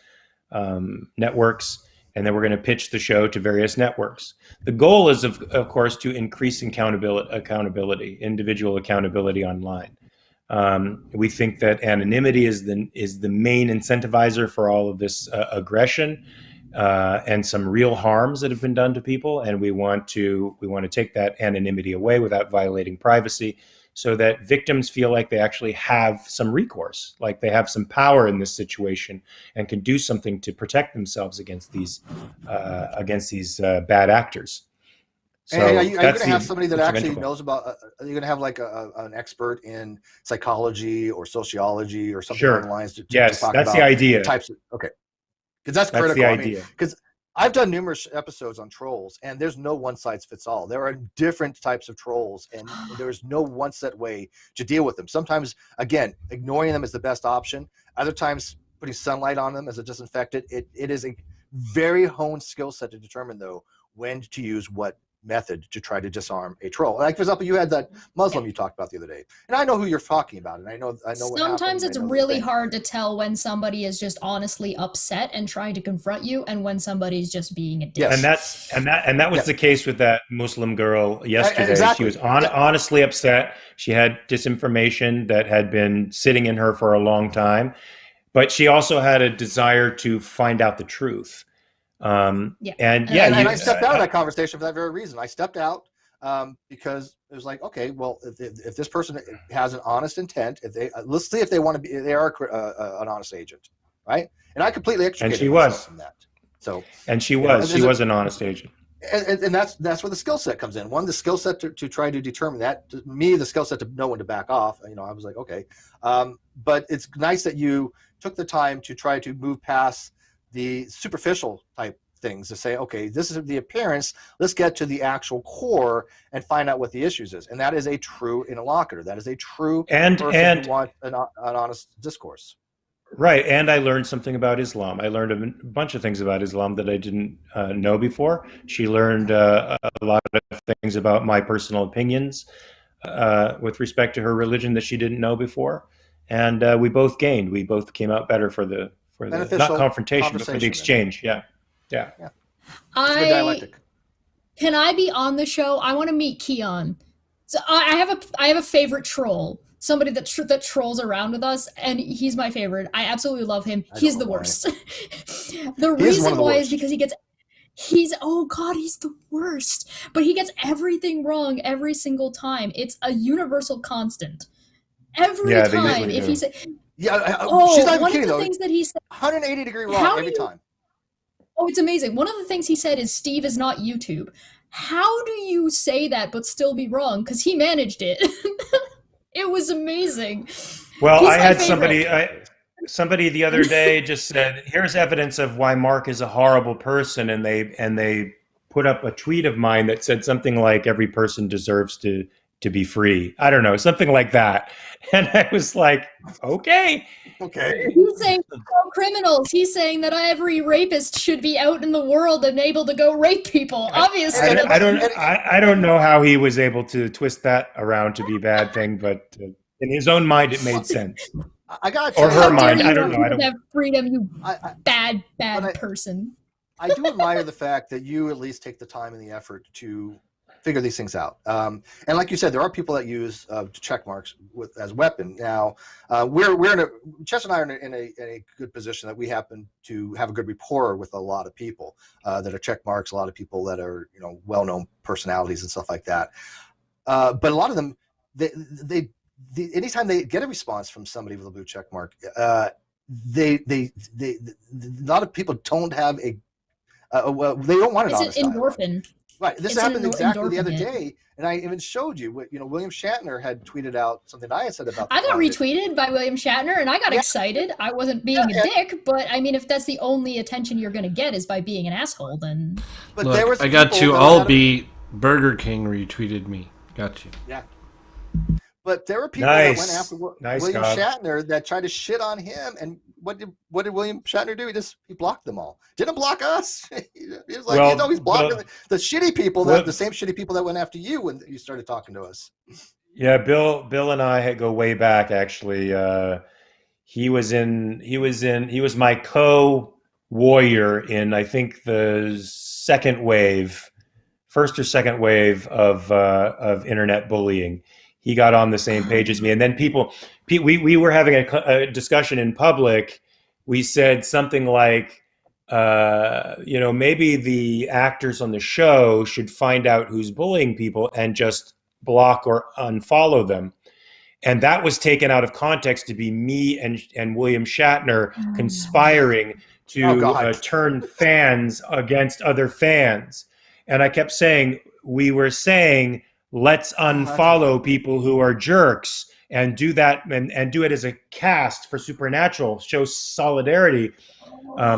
networks, and then we're going to pitch the show to various networks. The goal is, of course, to increase accountability, individual accountability online. We think that anonymity is the main incentivizer for all of this aggression and some real harms that have been done to people, and we want to take that anonymity away without violating privacy, so that victims feel like they actually have some recourse, like they have some power in this situation and can do something to protect themselves against these bad actors. So are you going to have somebody that actually knows about? Are you going to have like an expert in psychology or sociology or something along the lines to yes, talk that's about the idea. Okay, because that's critical. The idea. Because I've done numerous episodes on trolls, and there's no one size fits all. There are different types of trolls, and there's no one set way to deal with them. Sometimes, again, ignoring them is the best option. Other times, putting sunlight on them as a disinfectant. It is a very honed skill set to determine, though, when to use what method to try to disarm a troll. Like for example, you had that Muslim you talked about the other day, and I know who you're talking about, and I know. Sometimes it's really hard to tell when somebody is just honestly upset and trying to confront you, and when somebody's just being a dick. Yes. And that was the case with that Muslim girl yesterday. Exactly. She was honestly upset. She had disinformation that had been sitting in her for a long time, but she also had a desire to find out the truth. And I stepped out of that conversation for that very reason. I stepped out because it was like, okay, well, if this person has an honest intent, let's see if they want to be, they are an honest agent, right? And I completely extricated myself from that. So, and she was an honest agent. And that's where the skill set comes in. One, the skill set to try to determine that. To me, the skill set to know when to back off. I was like, okay, but it's nice that you took the time to try to move past the superficial type things to say, okay, this is the appearance. Let's get to the actual core and find out what the issues is. And that is a true interlocutor. That is a true person who wants an honest discourse. Right. And I learned something about Islam. I learned a bunch of things about Islam that I didn't know before. She learned a lot of things about my personal opinions with respect to her religion that she didn't know before. and we both gained. We both came out better for the not confrontation, but for the exchange. Yeah. It's a good dialectic. Can I be on the show? I want to meet Keon. So I have a favorite troll. Somebody that trolls around with us, and he's my favorite. I absolutely love him. He's the worst. The reason why is because he's the worst. But he gets everything wrong every single time. It's a universal constant. Every time. If he said, she's not even kidding, though. Things that he said, 180-degree wrong every time. Oh, it's amazing. One of the things he said is Steve is not YouTube. How do you say that but still be wrong? Because he managed it. It was amazing. Well, I had somebody the other day just said, here's evidence of why Mark is a horrible person. And they put up a tweet of mine that said something like, every person deserves to be free. I don't know, something like that. And I was like, okay. He's saying criminals. He's saying that every rapist should be out in the world and able to go rape people. Obviously, I don't know how he was able to twist that around to be a bad thing, but in his own mind, it made sense. I got or her mind. I don't know. I don't have freedom. You bad person. I do admire the fact that you at least take the time and the effort to figure these things out. And like you said, there are people that use check marks as weapon. Now, Cheshire and I are in a good position that we happen to have a good rapport with a lot of people that are check marks, a lot of people that are, well-known personalities and stuff like that. But a lot of them, they anytime they get a response from somebody with a blue check mark, a lot of people don't have they don't want an honest endorphin. Right. This happened exactly the other day, and I even showed you what William Shatner had tweeted out something I had said about. I got retweeted by William Shatner, and I got excited. I wasn't being a dick, but I mean, if that's the only attention you're going to get is by being an asshole, then. But look, I got you. I'll be Burger King retweeted me. Got you. Yeah. But there were people that went after William Shatner that tried to shit on him, and what did William Shatner do? He blocked them all. Didn't block us. He was like, he's blocking the shitty people, the same shitty people that went after you when you started talking to us. Yeah, Bill and I go way back. Actually, he was my co-warrior in, I think, the first or second wave of internet bullying. He got on the same page as me. And then we were having a discussion in public. We said something like, maybe the actors on the show should find out who's bullying people and just block or unfollow them. And that was taken out of context to be me and William Shatner conspiring to turn fans against other fans. And I kept saying, we were saying, let's unfollow people who are jerks and do that and do it as a cast for Supernatural, show solidarity,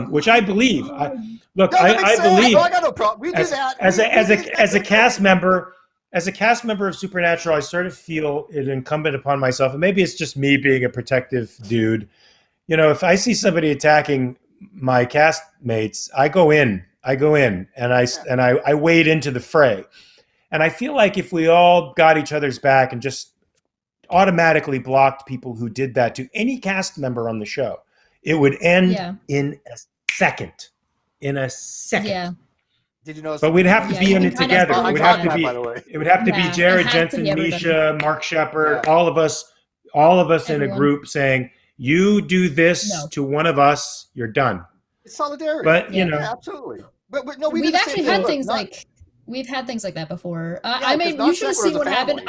which I believe. I believe. I got no problem. We do that. As a cast member of Supernatural, I sort of feel it incumbent upon myself, and maybe it's just me being a protective dude. If I see somebody attacking my cast mates, I go in and I wade into the fray. And I feel like if we all got each other's back and just automatically blocked people who did that to any cast member on the show, it would end in a second. Yeah. Did you know? But we'd have to be in it together. It would have to be Jared Jensen, Misha, Mark Shepard, all of us in a group saying, you do this to one of us, you're done. It's solidarity. But, absolutely. But no, we've actually had things like. We've had things like that before. You should have seen what happened.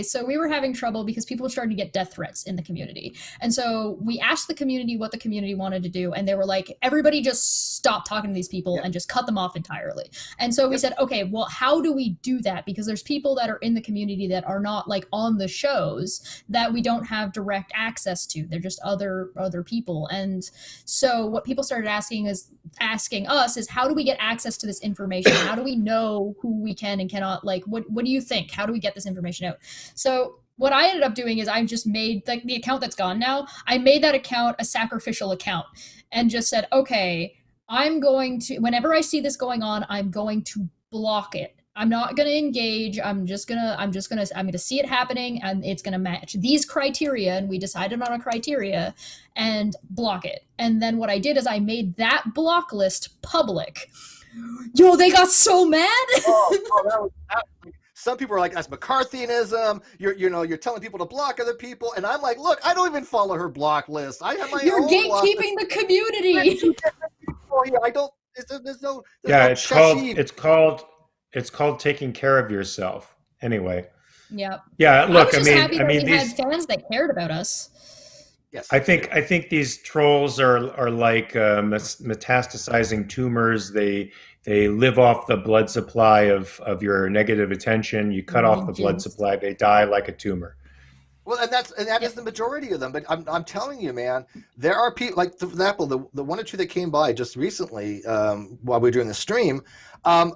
So we were having trouble because people were starting to get death threats in the community. And so we asked the community what the community wanted to do. And they were like, everybody just stop talking to these people and just cut them off entirely. And so we said, okay, well, how do we do that? Because there's people that are in the community that are not like on the shows that we don't have direct access to. They're just other people. And so what people started asking us is, how do we get access to this information? How do we know who we can and cannot, like, what do you think? How do we get this information out? So what I ended up doing is I just made the account that's gone now. I made that account a sacrificial account and just said, okay, I'm going to, whenever I see this going on, I'm going to block it. I'm not going to engage. I'm going to see it happening, and it's going to match these criteria. And we decided on a criteria and block it. And then what I did is I made that block list public. Yo, they got so mad. Some people are like, that's McCarthyism. You're telling people to block other people. And I'm like, look, I don't even follow her block list. I have my You're own gatekeeping the community. I don't, there's no it's called taking care of yourself. Anyway. Yeah. Yeah. Look, I was just happy that we these had fans that cared about us. Yes. I think these trolls are like metastasizing tumors. They live off the blood supply of your negative attention. You cut off the blood supply, they die like a tumor. Well, and that is the majority of them. But I'm telling you, man, there are people like, for example, the one or two that came by just recently while we were doing the stream. I've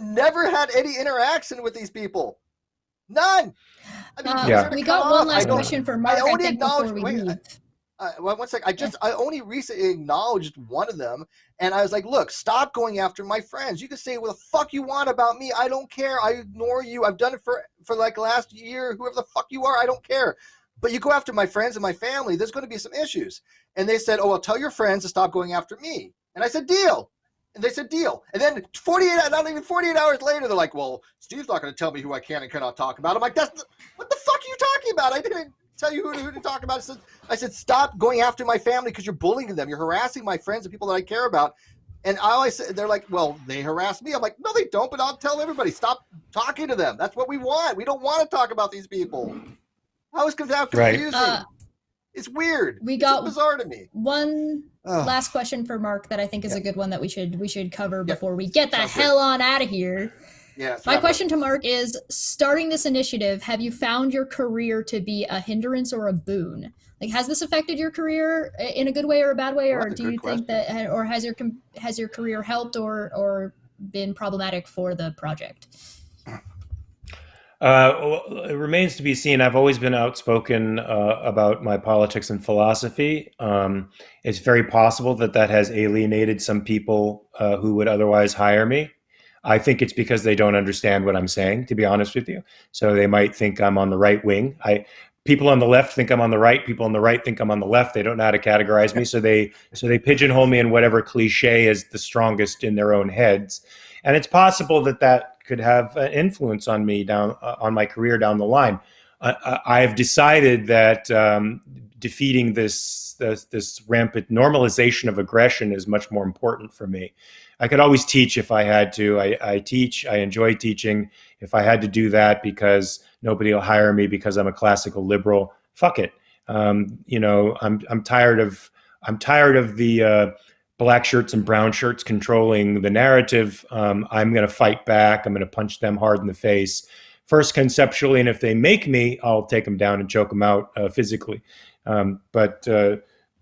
never had any interaction with these people. None. I mean, we got one last question for Mark. I think before we leave. One sec. I only recently acknowledged one of them, and I was like, "Look, stop going after my friends. You can say what the fuck you want about me. I don't care. I ignore you. I've done it for like last year. Whoever the fuck you are, I don't care. But you go after my friends and my family. There's going to be some issues." And they said, "Oh, well, tell your friends to stop going after me." And I said, "Deal." And they said, "Deal." And then 48 hours later, they're like, "Well, Steve's not going to tell me who I can and cannot talk about." I'm like, what the fuck are you talking about? I didn't tell you who to talk about. I said, stop going after my family because you're bullying them. You're harassing my friends and people that I care about. And I always say, they're like, well, they harass me. I'm like, no, they don't, but I'll tell everybody, stop talking to them. That's what we want. We don't want to talk about these people. How is that confusing? Right. It's weird. We got it's bizarre to me. One last question for Mark that I think is a good one that we should cover before we get the hell on out of here. Yeah. My question to Mark is, starting this initiative, have you found your career to be a hindrance or a boon? Like, has this affected your career in a good way or a bad way, or do you think that, or has your career helped or been problematic for the project? Well, it remains to be seen. I've always been outspoken about my politics and philosophy. It's very possible that has alienated some people who would otherwise hire me. I think it's because they don't understand what I'm saying, to be honest with you. So they might think I'm on the right wing. People on the left think I'm on the right. People on the right think I'm on the left. They don't know how to categorize me. So they pigeonhole me in whatever cliche is the strongest in their own heads. And it's possible that could have an influence on me on my career down the line. I've decided that defeating this rampant normalization of aggression is much more important for me. I could always teach if I had to. I teach. I enjoy teaching. If I had to do that because nobody will hire me because I'm a classical liberal, fuck it. I'm tired of the black shirts and brown shirts controlling the narrative. I'm going to fight back. I'm going to punch them hard in the face, first conceptually, and if they make me, I'll take them down and choke them out physically. But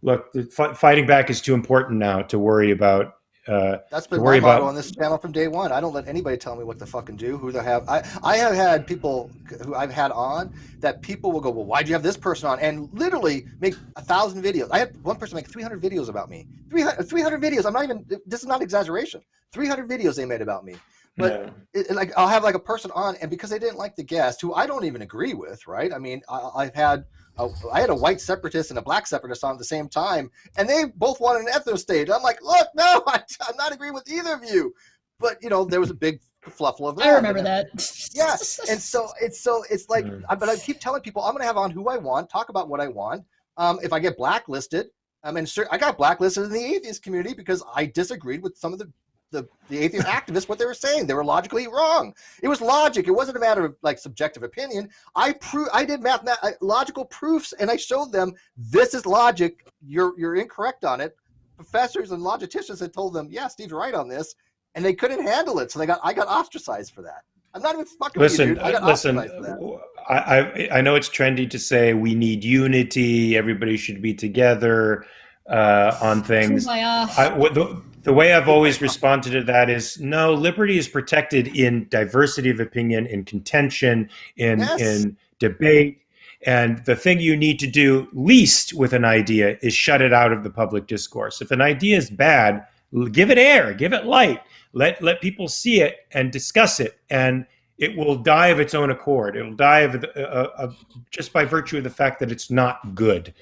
look, fighting back is too important now to worry about. That's been my motto on this channel from day one. I don't let anybody tell me what to fucking do, who they have. I have had people who I've had on that people will go, well, why'd you have this person on? And literally make 1,000 videos. I had one person make 300 videos about me. 300 videos. I'm not even, this is not exaggeration. 300 videos they made about me. But like I'll have like a person on, and because they didn't like the guest, who I don't even agree with, right? I mean, I had a white separatist and a black separatist on at the same time, and they both wanted an ethno state. I'm like, look, no, I'm not agreeing with either of you. But there was a big fluffle of that. I remember that. Yeah, and so it's like, but I keep telling people I'm going to have on who I want, talk about what I want. If I get blacklisted, I got blacklisted in the atheist community because I disagreed with some of the atheist activists, what they were saying. They were logically wrong. It was logic. It wasn't a matter of like subjective opinion. I did logical proofs, and I showed them this is logic. You're incorrect on it. Professors and logicians had told them, yeah, Steve's right on this, and they couldn't handle it. So I got ostracized for that. I'm not even fucking with you, dude. I got ostracized for that. I know it's trendy to say we need unity. Everybody should be together on things. The way I've always responded to that is, no, liberty is protected in diversity of opinion, in contention, in debate. And the thing you need to do least with an idea is shut it out of the public discourse. If an idea is bad, give it air, give it light. Let people see it and discuss it, and it will die of its own accord. It'll die of just by virtue of the fact that it's not good.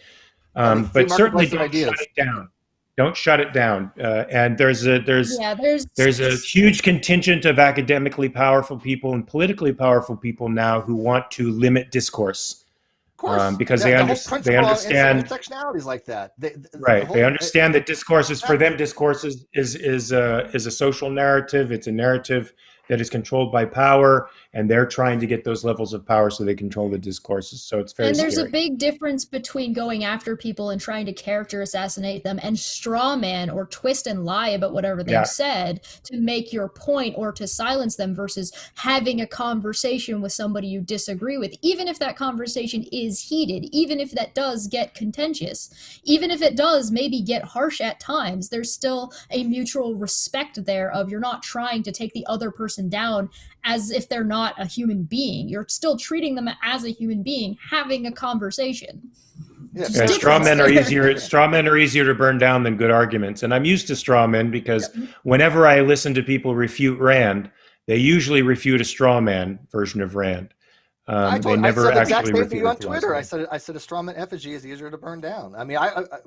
But certainly don't shut it down. Don't shut it down. And there's a huge contingent of academically powerful people and politically powerful people now who want to limit discourse. Of course, because they understand intersectionalities like that. They understand that discourse is for them. Discourse is a social narrative. It's a narrative that is controlled by power, and they're trying to get those levels of power so they control the discourses. So it's very scary. And there's a big difference between going after people and trying to character assassinate them and straw man or twist and lie about whatever they've said to make your point or to silence them versus having a conversation with somebody you disagree with, even if that conversation is heated, even if that does get contentious, even if it does maybe get harsh at times, there's still a mutual respect there of you're not trying to take the other person down as if they're not a human being. You're still treating them as a human being, having a conversation. Straw men are easier to burn down than good arguments. And I'm used to straw men because whenever I listen to people refute Rand, they usually refute a straw man version of Rand. They never I said the actually exact same refute thing on Twitter. I said a straw man effigy is easier to burn down. I mean,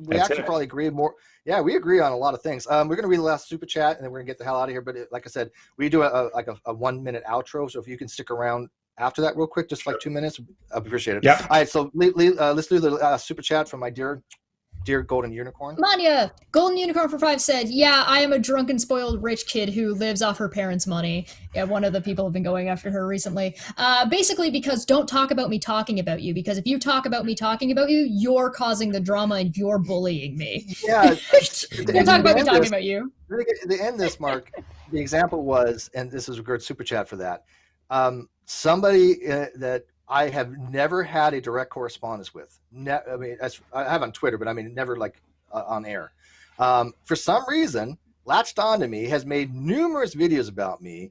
we actually probably agree more. Yeah, we agree on a lot of things. We're going to read the last super chat and then we're going to get the hell out of here. But like I said, we do a 1 minute outro. So if you can stick around after that real quick, just like 2 minutes, I appreciate it. Yeah. All right, so let's do the super chat from my dear Golden Unicorn. Manya, Golden Unicorn for 5 said, yeah, I am a drunken, spoiled rich kid who lives off her parents' money. Yeah, one of the people have been going after her recently. Basically because don't talk about me talking about you, because if you talk about me talking about you, you're causing the drama and you're bullying me. Yeah. Don't talk about me talking about you. To end this, Mark, the example was, and this is a good super chat for that, somebody that I have never had a direct correspondence with. I mean, I have on Twitter, but I mean, never like on air. For some reason, latched onto me, has made numerous videos about me.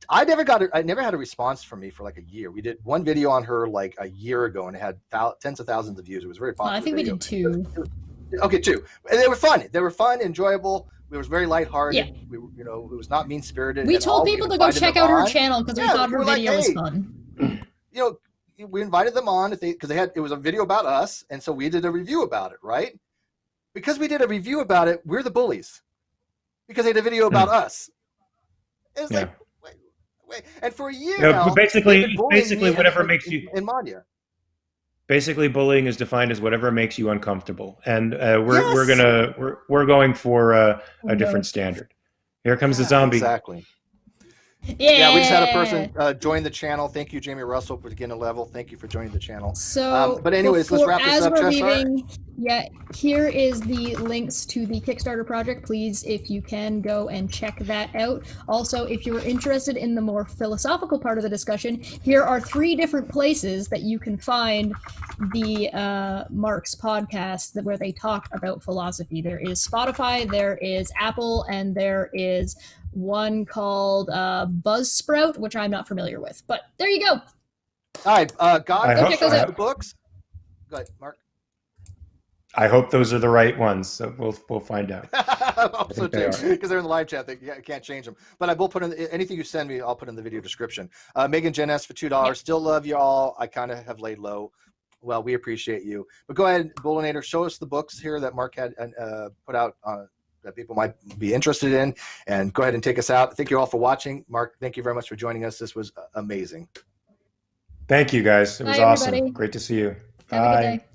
I never had a response from me for like a year. We did one video on her like a year ago, and it had tens of thousands of views. It was very popular. I think video. We did 2. Okay, 2. And they were fun. They were fun, enjoyable. It was very lighthearted. Yeah. It was not mean spirited. We told people to go check out her channel because we thought her video was fun. We invited them on because it was a video about us, and so we did a review about it, right? Because we did a review about it, we're the bullies because they did a video about us. It's like, wait, and for a year now, basically whatever makes you in Manya. Basically, bullying is defined as whatever makes you uncomfortable, and we're going for a different standard. Here comes the zombie. Exactly. Yeah, we just had a person join the channel. Thank you, Jamie Russell, for getting a level. Thank you for joining the channel. So, but anyways, let's wrap this up. As we're leaving, here is the links to the Kickstarter project. Please, if you can, go and check that out. Also, if you're interested in the more philosophical part of the discussion, here are 3 different places that you can find the Mark's podcast where they talk about philosophy. There is Spotify, there is Apple, and there is one called Buzzsprout, which I'm not familiar with. But there you go. All right, go check those out. Books. Go ahead, Mark. I hope those are the right ones. So we'll find out. I hope so too, because they're in the live chat. They can't change them. But I will put in anything you send me. I'll put in the video description. Megan Jen S for $2. Still love you all. I kind of have laid low. Well, we appreciate you. But go ahead, Bullinator. Show us the books here that Mark had put out that people might be interested in, and go ahead and take us out. Thank you all for watching. Mark, thank you very much for joining us. This was amazing. Thank you, guys. It was awesome. Great to see you. Have a good day.